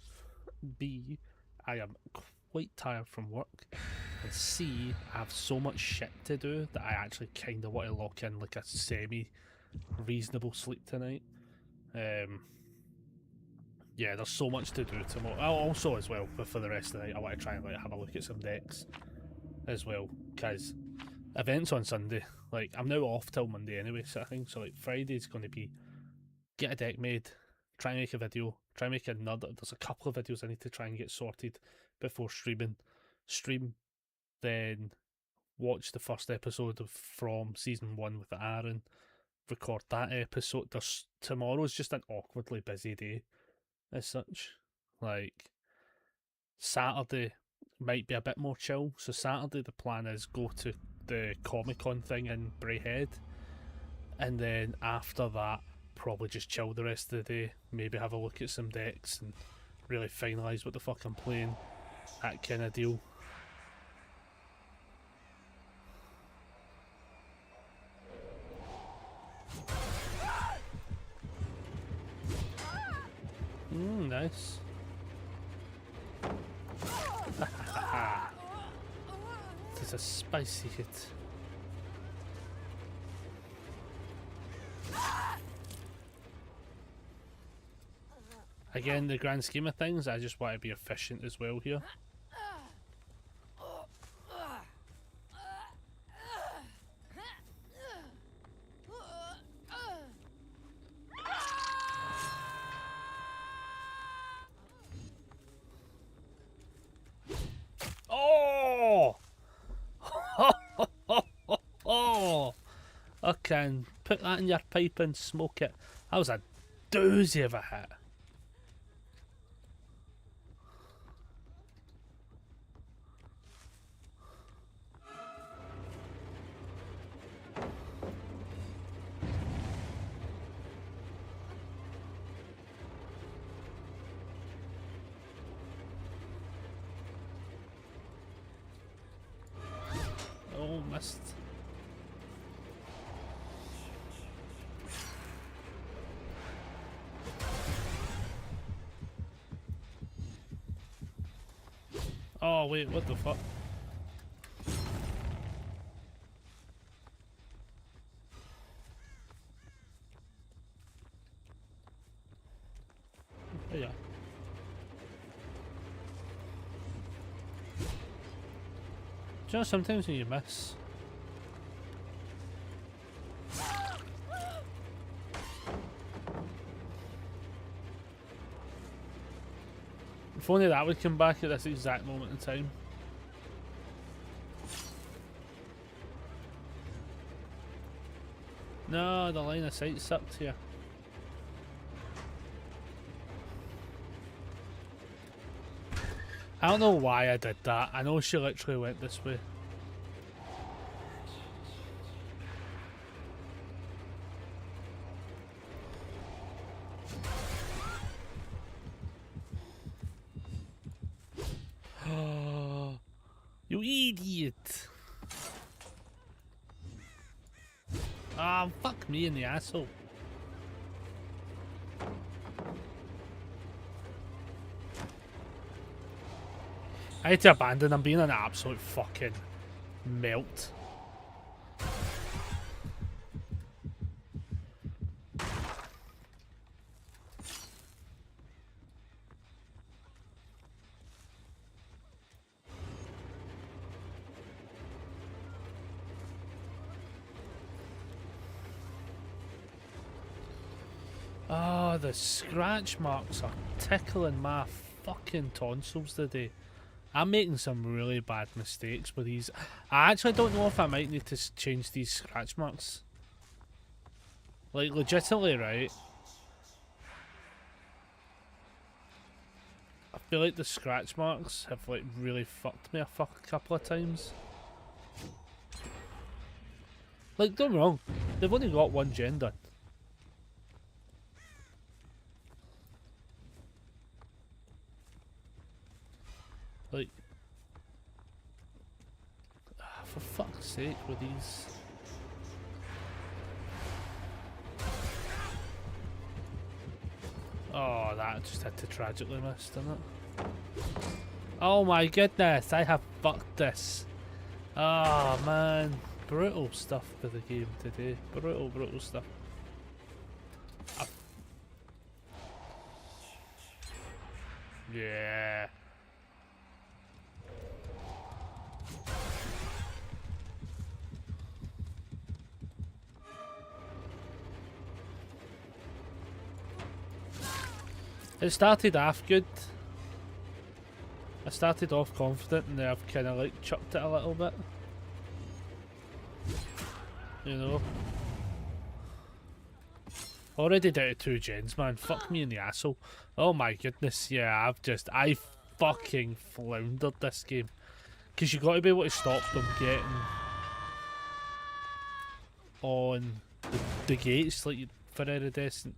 B, I am quite tired from work, and C, I have so much shit to do that I actually kind of want to lock in like a semi-reasonable sleep tonight. Yeah, there's so much to do tomorrow. Also, as well, but for the rest of the night, I want to try and like have a look at some decks as well, because events on Sunday. Like, I'm now off till Monday anyway, so I think so. Like, Friday's going to be get a deck made, try and make a video, try and make another. There's a couple of videos I need to try and get sorted before streaming. Stream, then watch the first episode of From season 1 with Aaron. Record that episode. Tomorrow's just an awkwardly busy day, as such. Like, Saturday might be a bit more chill. So Saturday the plan is go to the Comic-Con thing in Braehead, and then after that probably just chill the rest of the day, maybe have a look at some decks and really finalise what the fuck I'm playing, that kind of deal. Nice. This is a spicy hit. Again, the grand scheme of things, I just want to be efficient as well here. Oh! I can put that in your pipe and smoke it. That was a doozy of a hit. Oh, missed. Oh wait, what the fuck? Oh yeah. Do you know sometimes when you miss? If only that would come back at this exact moment in time. No, the line of sight sucked here. I don't know why I did that. I know she literally went this way. You idiot! Ah, fuck me in the asshole. I had to abandon. I'm being an absolute fucking melt. Oh, the scratch marks are tickling my fucking tonsils today. I'm making some really bad mistakes with these. I actually don't know if I might need to change these scratch marks. Like, legitimately, right? I feel like the scratch marks have, like, really fucked me a couple of times. Like, don't get me wrong, they've only got one gen done. Like, for fuck's sake with these. Oh, that just had to tragically miss, didn't it? Oh my goodness, I have fucked this. Oh man, brutal stuff for the game today. Brutal stuff. Yeah. It started off good. I started off confident and then I've kind of like chucked it a little bit. You know. Already down to 2 gens, man. Fuck me in the asshole. Oh my goodness, yeah, I fucking floundered this game. Because you got to be able to stop them getting on the gates like for iridescent.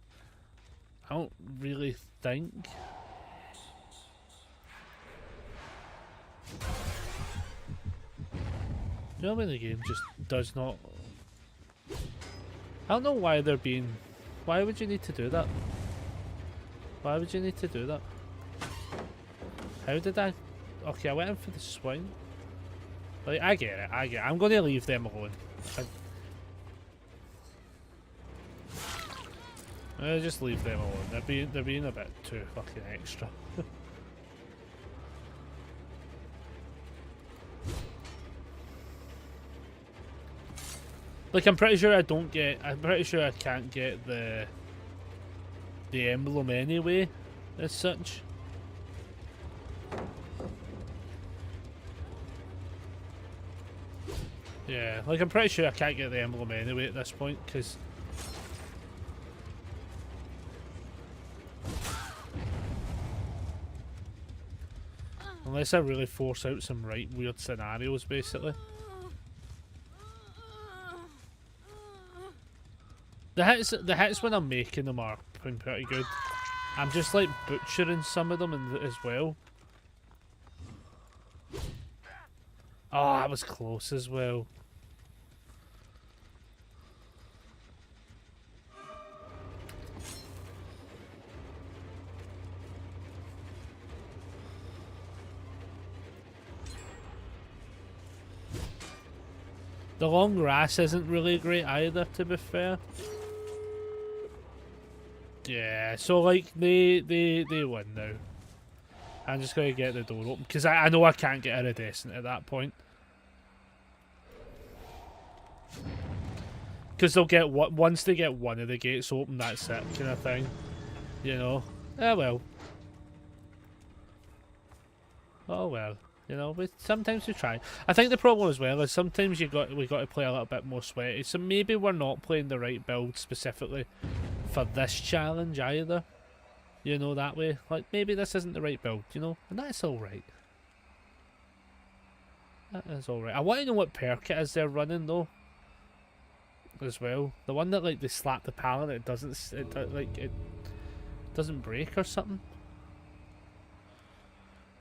I don't really think. You know when the game just does not... I don't know why they're being... Why would you need to do that? Why would you need to do that? How did I... Okay, I went in for the swing. Like, I get it, I'm going to leave them alone. I'll just leave them alone. They're being a bit too fucking extra. Like, I'm pretty sure I can't get the emblem anyway, as such. Yeah, like I'm pretty sure I can't get the emblem anyway at this point, because unless I really force out some right weird scenarios, basically. The hits when I'm making them are pretty good. I'm just like butchering some of them as well. Oh, that was close as well. The long grass isn't really great either, to be fair. Yeah, so like they win now. I'm just gonna get the door open because I know I can't get iridescent at that point. Because they'll get once they get one of the gates open, that's it, kind of thing. You know. Oh well. Oh well. You know, sometimes we try. I think the problem as well is sometimes we got to play a little bit more sweaty. So maybe we're not playing the right build specifically for this challenge either. You know, that way. Like maybe this isn't the right build, you know? And that's alright. That is alright. I want to know what perk it is they're running though. As well. The one that like they slap the pallet, it doesn't break or something.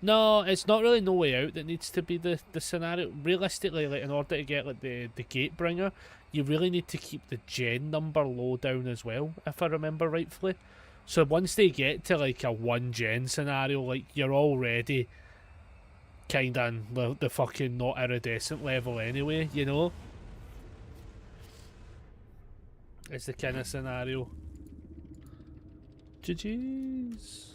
No, it's not really no way out that needs to be the scenario. Realistically, like in order to get like the gate bringer, you really need to keep the gen number low down as well, if I remember rightfully. So once they get to like a 1 gen scenario, like you're already kinda on the fucking not iridescent level anyway, you know? It's the kind of scenario. GG's.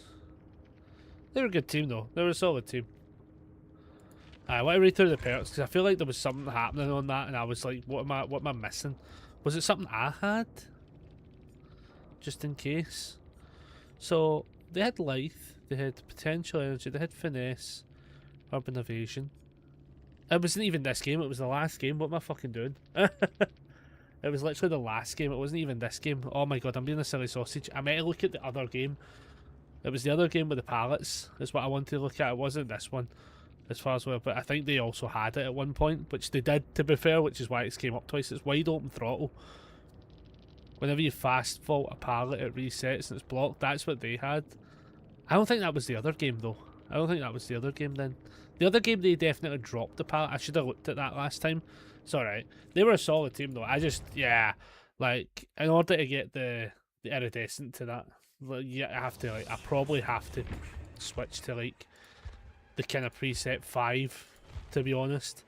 They were a good team though. They were a solid team. I want to read through the perks because I feel like there was something happening on that, and I was like, "What am I missing? Was it something I had? Just in case." So they had lithe, they had potential energy, they had finesse, urban evasion. It wasn't even this game. It was the last game. What am I fucking doing? It was literally the last game. It wasn't even this game. Oh my god, I'm being a silly sausage. I meant to look at the other game. It was the other game with the pallets, is what I wanted to look at. It wasn't this one, as far as well. But I think they also had it at one point, which they did, to be fair, which is why it came up twice. It's wide open throttle. Whenever you fast fault a pallet, it resets and it's blocked. That's what they had. I don't think that was the other game, though. I don't think that was the other game then. The other game, they definitely dropped the pallet. I should have looked at that last time. It's alright. They were a solid team, though. I just, yeah, like, in order to get the iridescent to that, yeah, I probably have to switch to like the kind of preset 5, to be honest.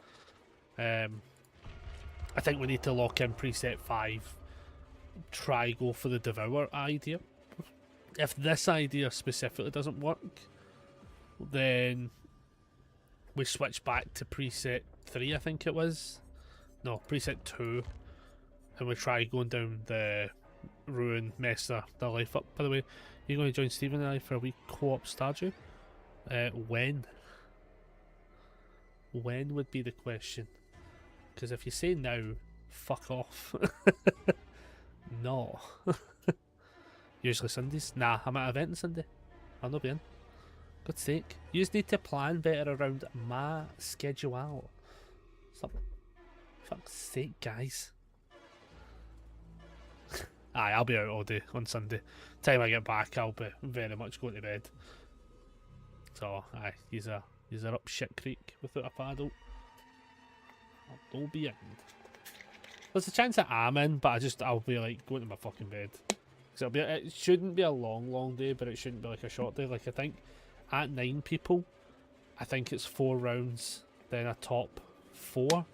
I think we need to lock in preset 5, try go for the Devour idea. If this idea specifically doesn't work, then we switch back to preset 3, I think it was. No, preset 2, and we try going down the ruin, mess their life up. By the way, you're going to join Stephen and I for a wee co-op Stardew? When? When would be the question? Because if you say now, fuck off. No. Usually Sundays. Nah, I'm at an event on Sunday. I'll not be in. God's sake. You just need to plan better around my schedule. Fuck's sake, guys. Aye, I'll be out all day on Sunday. Time I get back, I'll be very much going to bed. So, aye, he's up shit creek without a paddle. I'll be in. There's a chance that I'm in, but I'll be like going to my fucking bed. Cause it shouldn't be a long day, but it shouldn't be like a short day. Like I think at 9 people, I think it's 4 rounds, then a top 4.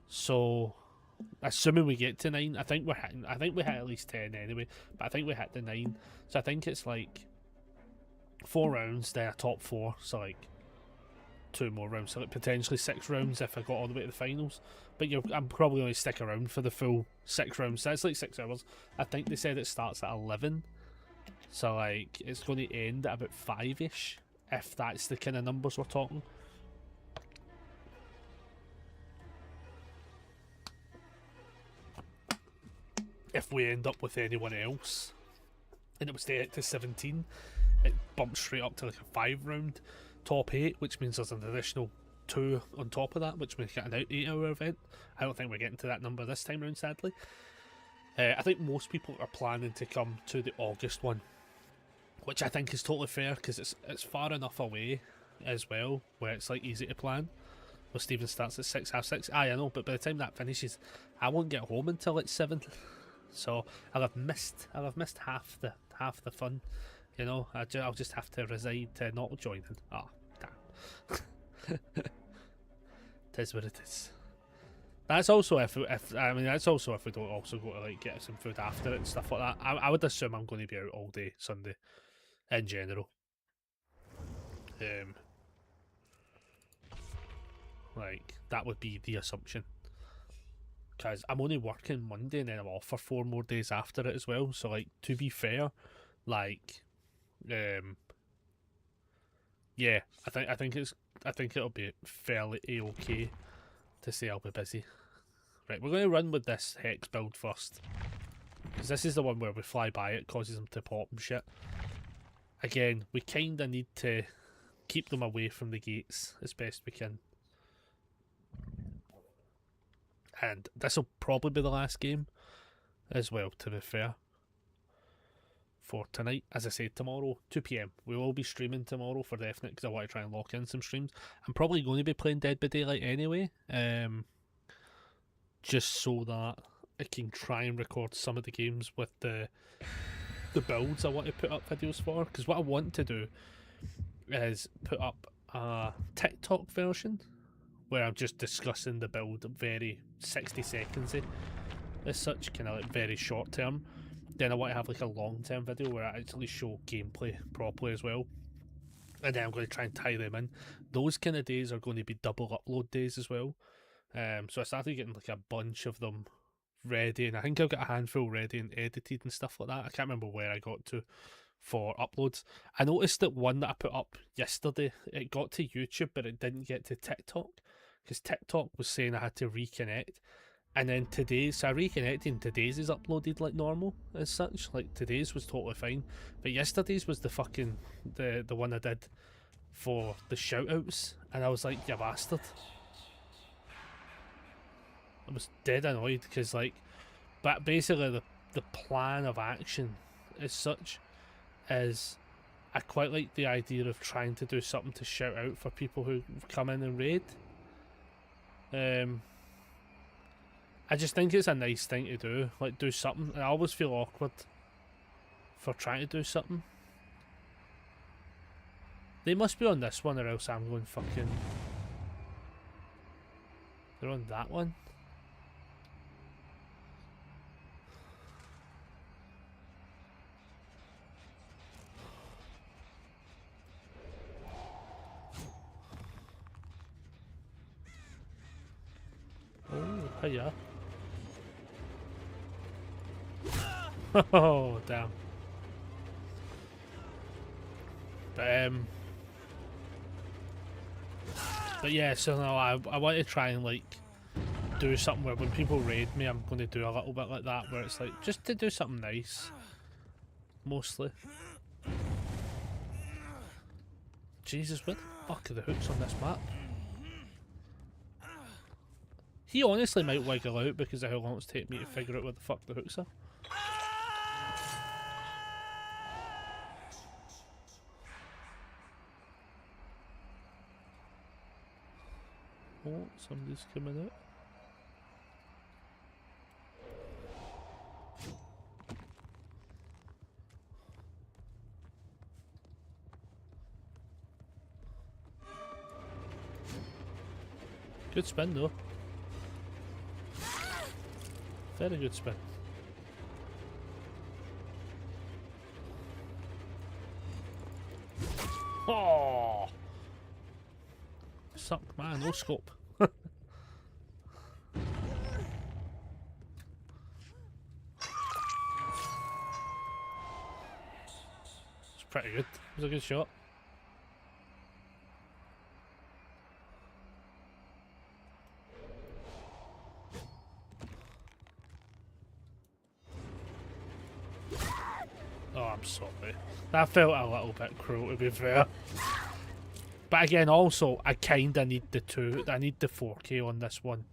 So, assuming we get to 9, I think we hit at least 10 anyway, but I think we hit the 9. So I think it's like 4 rounds, then a top 4. So like 2 more rounds, so like potentially 6 rounds if I got all the way to the finals. But I'm probably going to stick around for the full 6 rounds. That's like 6 hours. I think they said it starts at 11, so like it's going to end at about 5ish, if that's the kind of numbers we're talking. If we end up with anyone else and it was to 17, it bumps straight up to like a 5 round top 8, which means there's an additional 2 on top of that, which makes it an 8-hour event. I don't think we're getting to that number this time round, sadly. I think most people are planning to come to the August one, which I think is totally fair because it's far enough away as well, where it's like easy to plan. Well, Stephen starts at 6, half 6. Aye, I know, but by the time that finishes, I won't get home until it's 7. So I'll have missed half the fun. You know, I'll just have to reside to not joining. Ah, damn. Tis what it is. That's also if we don't also go to like get some food after it and stuff like that. I would assume I'm going to be out all day Sunday, in general. Like that would be the assumption. Because I'm only working Monday and then I'm off for 4 more days after it as well. So like to be fair, like yeah, I think it'll be fairly a-okay to say I'll be busy. Right, we're going to run with this Hex build first, because this is the one where we fly by it, causes them to pop and shit. Again, we kind of need to keep them away from the gates as best we can. And this will probably be the last game as well, to be fair, for tonight. As I said, tomorrow, 2 PM. We will be streaming tomorrow for definite, because I want to try and lock in some streams. I'm probably going to be playing Dead by Daylight anyway, just so that I can try and record some of the games with the builds I want to put up videos for. Because what I want to do is put up a TikTok version where I'm just discussing the build very 60 secondsy as such, kind of like very short term. Then I want to have like a long term video where I actually show gameplay properly as well, and then I'm going to try and tie them in. Those kind of days are going to be double upload days as well. So I started getting like a bunch of them ready, and I think I've got a handful ready and edited and stuff like that. I can't remember where I got to for uploads. I noticed that one that I put up yesterday, it got to YouTube but it didn't get to TikTok, because TikTok was saying I had to reconnect. And then today's, so I reconnected and today's is uploaded like normal as such. Like today's was totally fine, but yesterday's was the fucking the one I did for the shoutouts, and I was like, you bastard. I was dead annoyed because like, but basically the plan of action as such is I quite like the idea of trying to do something to shout out for people who come in and raid. I just think it's a nice thing to do, like do something. I always feel awkward for trying to do something. They must be on this one or else I'm going fucking... They're on that one. Oh, hiya. Oh, damn. But yeah, so no, I want to try and like do something where when people raid me, I'm going to do a little bit like that, where it's like just to do something nice, mostly. Jesus, what the fuck are the hooks on this map? He honestly might wiggle out because of how long it's taken me to figure out where the fuck the hooks are. Oh, somebody's coming out. Good spin though. Very good spin. Oh! Suck, man, no scope. It's pretty good. It was a good shot. Oh, I'm sorry. That felt a little bit cruel, to be fair. But again, also, I kinda need I need the 4K on this one.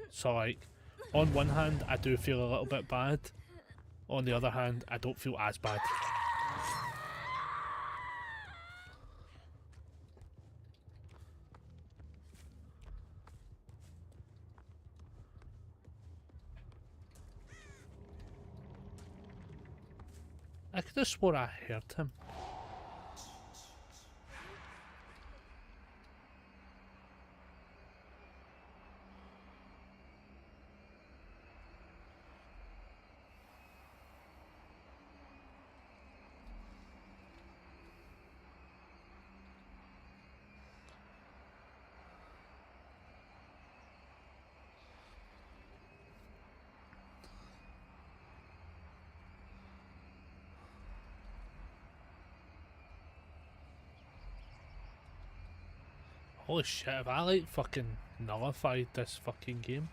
So, like, on one hand, I do feel a little bit bad. On the other hand, I don't feel as bad. I could have swore I heard him. Holy shit, have I like fucking nullified this fucking game?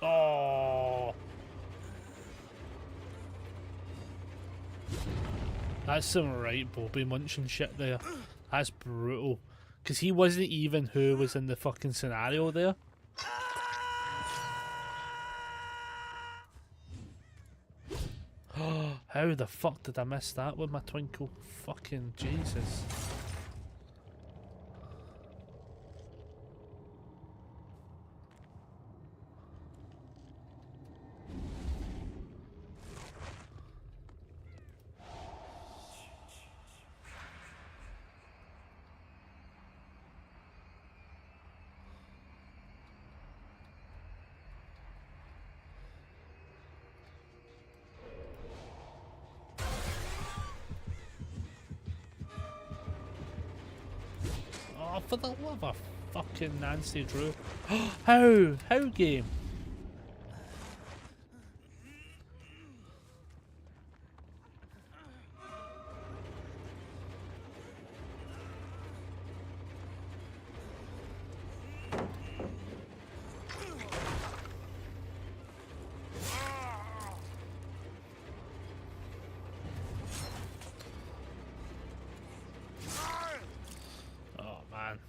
Oh! That's some right Bobby munching shit there. That's brutal. Because he wasn't even who was in the fucking scenario there. How the fuck did I miss that with my twinkle? Fucking Jesus. Oh, for the love of fucking Nancy Drew. How? How game?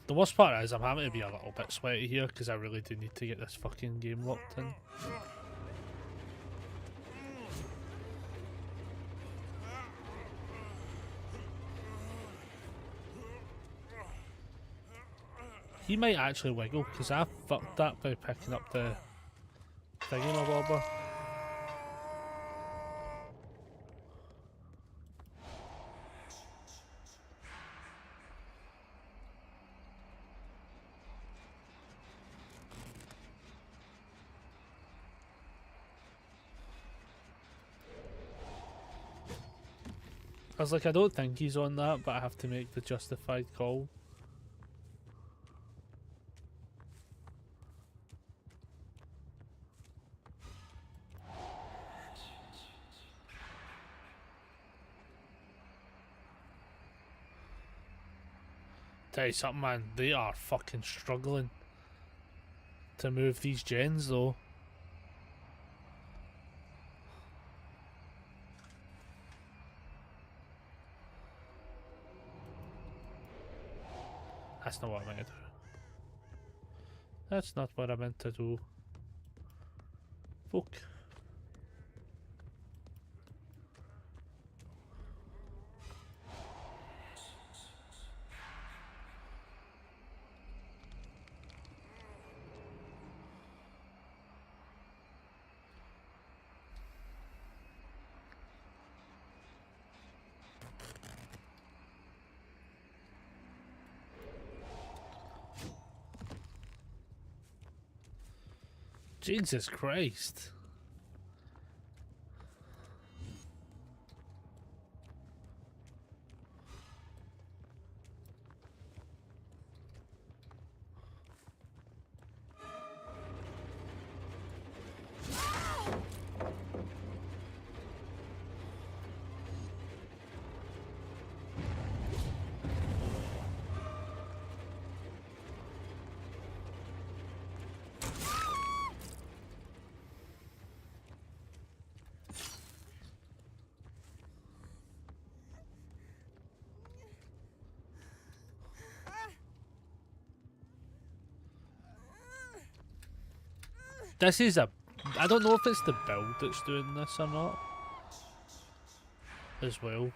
The worst part is I'm having to be a little bit sweaty here because I really do need to get this fucking game locked in. He might actually wiggle, because I fucked that by picking up the thingy-mabobber. I was like, I don't think he's on that, but I have to make the justified call. Tell you something, man, they are fucking struggling to move these gens, though. That's not what I meant to do. That's not what I meant to do. Fuck. Jesus Christ. This is a... I don't know if it's the build that's doing this or not. As well.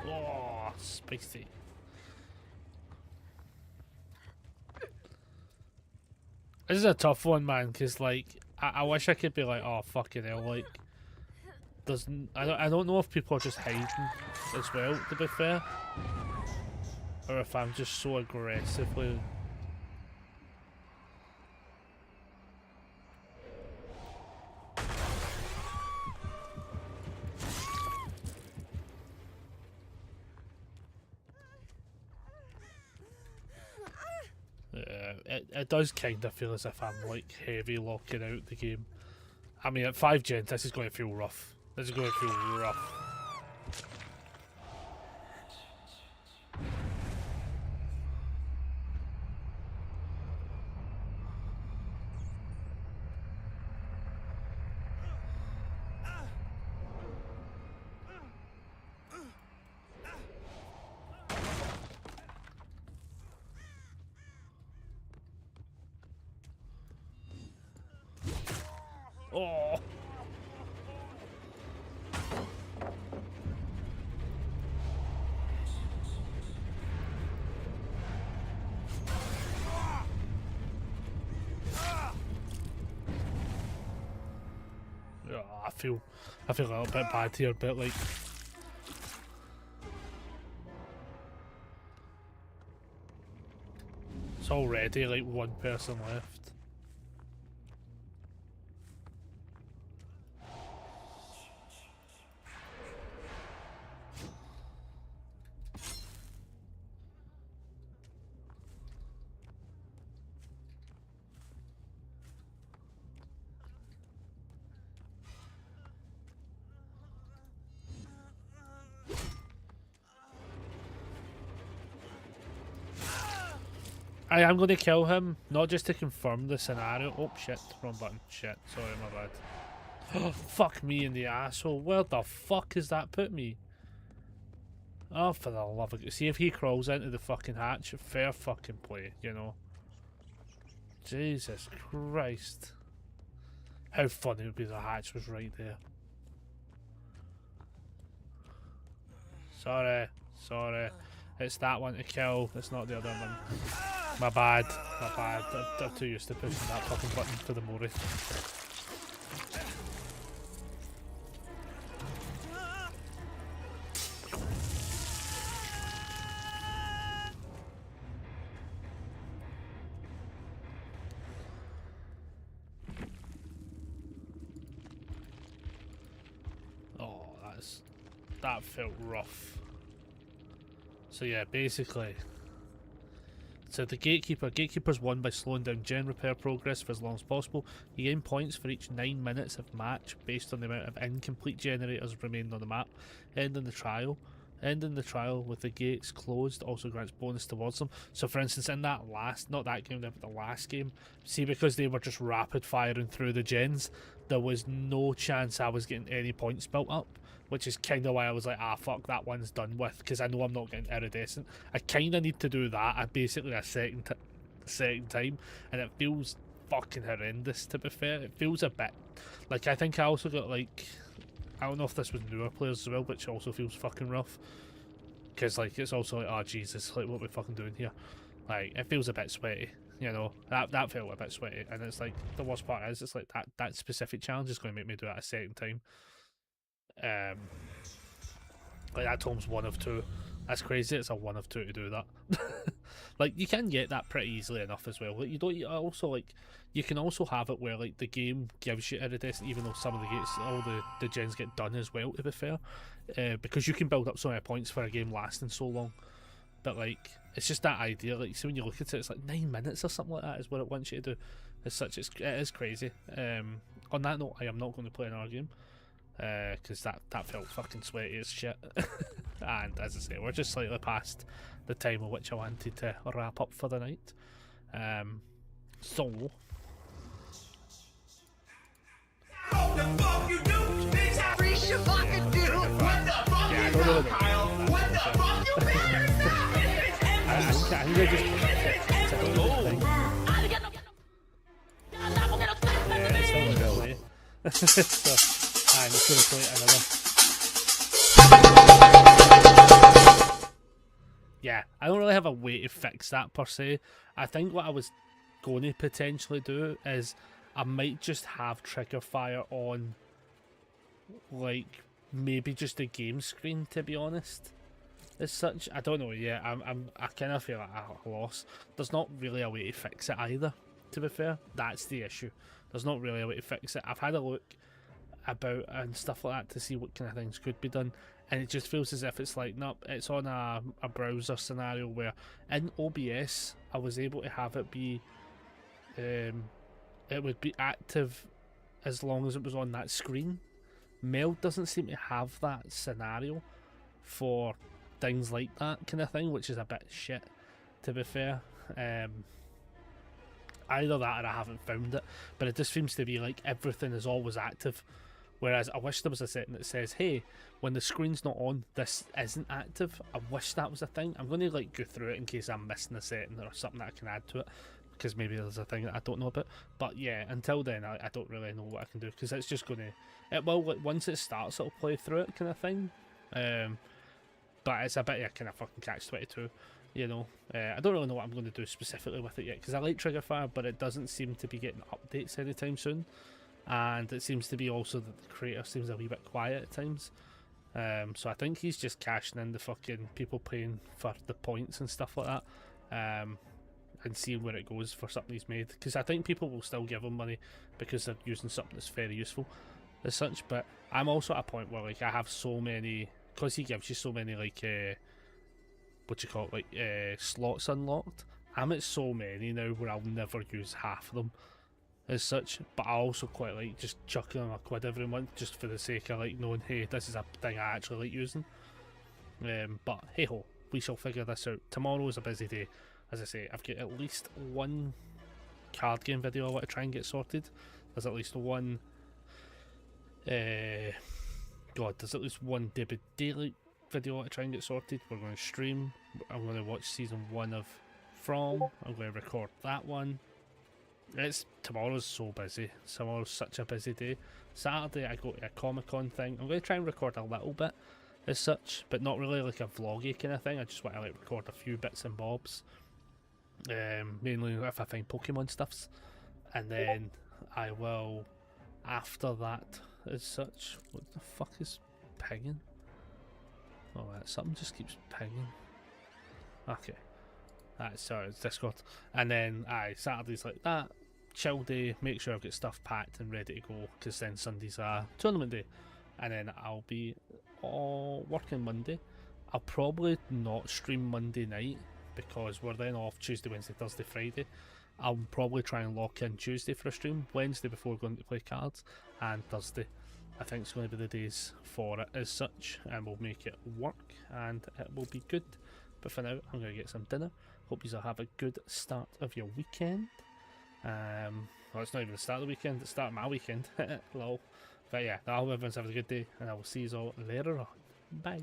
Oh, spicy. This is a tough one, man, because, like, I wish I could be like, oh, fucking hell, like, I don't know if people are just hiding as well, to be fair, or if I'm just so aggressively... It does kind of feel as if I'm like heavy locking out the game. I mean, at 5 gens, this is going to feel rough. This is going to feel rough. Oh. Yeah, I feel a little bit bad here, but like it's already like one person left. I am going to kill him, not just to confirm the scenario. Oh shit, wrong button. Shit, sorry, my bad. Oh, fuck me in the asshole. Where the fuck has that put me? Oh, for the love of God. See if he crawls into the fucking hatch. Fair fucking play, you know. Jesus Christ. How funny it would be the hatch was right there. Sorry. It's that one to kill. It's not the other one. My bad. I'm too used to pushing that fucking button for the Mori. Oh, that felt rough. So yeah, basically, so the gatekeeper's won by slowing down gen repair progress for as long as possible. You gain points for each 9 minutes of match based on the amount of incomplete generators remaining on the map. Ending the trial with the gates closed also grants bonus towards them. So for instance, in that last, not that game, but the last game, see, because they were just rapid firing through the gens, there was no chance I was getting any points built up, which is kind of why I was like, ah, fuck, that one's done with, because I know I'm not getting iridescent. I kind of need to do that at basically a second time, and it feels fucking horrendous, to be fair. It feels a bit, like, I think I also got, like, I don't know if this was newer players as well, which also feels fucking rough, because, like, it's also like, oh, Jesus, like, what are we fucking doing here? Like, it feels a bit sweaty. You know, that felt a bit sweaty, and it's like, the worst part is, it's like, that specific challenge is going to make me do it a second time. Like, that Tom's 1 of 2. That's crazy, it's a 1 of 2 to do that. Like, you can get that pretty easily enough as well. Like, you also, like, you can also have it where, like, the game gives you iridescent, even though some of the gates, all the gens get done as well, to be fair. Because you can build up so many points for a game lasting so long. But, like, it's just that idea, like, so when you look at it, it's like 9 minutes or something like that is what it wants you to do. As such, it is crazy. On that note, I am not going to play another game, because that felt fucking sweaty as shit. And as I say, we're just slightly past the time at which I wanted to wrap up for the night. So What the fuck you do? Bitch, I reach your fucking do. What the fuck is up, Kyle? What the fuck you better stop? I think I just so, I'm just gonna play another. Yeah, I don't really have a way to fix that per se. I think what I was going to potentially do is I might just have trigger fire on, like, maybe just a game screen, to be honest. As such, I don't know. Yeah, I kind of feel like a loss. There's not really a way to fix it either, to be fair. That's the issue. There's not really a way to fix it. I've had a look about and stuff like that to see what kind of things could be done, and it just feels as if it's like, nope, it's on a browser scenario where in OBS I was able to have it be it would be active as long as it was on that screen. Meld doesn't seem to have that scenario for things like that kind of thing, which is a bit shit, to be fair. Either that or I haven't found it, but it just seems to be like everything is always active, whereas I wish there was a setting that says, hey, when the screen's not on, this isn't active. I wish that was a thing. I'm going to like go through it in case I'm missing a setting or something that I can add to it, because maybe there's a thing that I don't know about. But yeah, until then I don't really know what I can do, because it's just going to, it will, like, once it starts it'll play through it kind of thing. But it's a bit of a kind of fucking catch-22, you know. I don't really know what I'm going to do specifically with it yet, because I like Triggerfire, but it doesn't seem to be getting updates anytime soon, and it seems to be also that the creator seems a wee bit quiet at times. So I think he's just cashing in the fucking people paying for the points and stuff like that, and seeing where it goes for something he's made, because I think people will still give him money because they're using something that's very useful as such. But I'm also at a point where, like, I have so many, because he gives you so many, like, what you call it, like, slots unlocked. I'm at so many now where I'll never use half of them as such, but I also quite like just chucking them a quid every month just for the sake of, like, knowing, hey, this is a thing I actually like using. But hey ho, we shall figure this out. Tomorrow is a busy day, as I say, I've got at least one card game video I want to try and get sorted. There's at least one there's at least one Dead Daylight video I want to try and get sorted. We're going to stream. I'm going to watch season 1 of From. I'm going to record that one. Tomorrow's so busy. Tomorrow's such a busy day. Saturday I go to a Comic-Con thing. I'm going to try and record a little bit as such, but not really like a vloggy kind of thing. I just want to like record a few bits and bobs. Mainly if I find Pokemon stuffs. And then I will, after that as such, what the fuck is pinging? Oh, something just keeps pinging. Okay. Sorry, it's Discord. And then, Saturday's like that. Chill day, make sure I've got stuff packed and ready to go, because then Sunday's a tournament day. And then I'll be working Monday. I'll probably not stream Monday night, because we're then off Tuesday, Wednesday, Thursday, Friday. I'll probably try and lock in Tuesday for a stream, Wednesday before going to play cards, and Thursday I think it's going to be the days for it as such, and we'll make it work and it will be good. But for now, I'm going to get some dinner. Hope you all have a good start of your weekend. Well, it's not even the start of the weekend, it's the start of my weekend. Lol. But yeah, I hope everyone's having a good day, and I will see you all later on. Bye.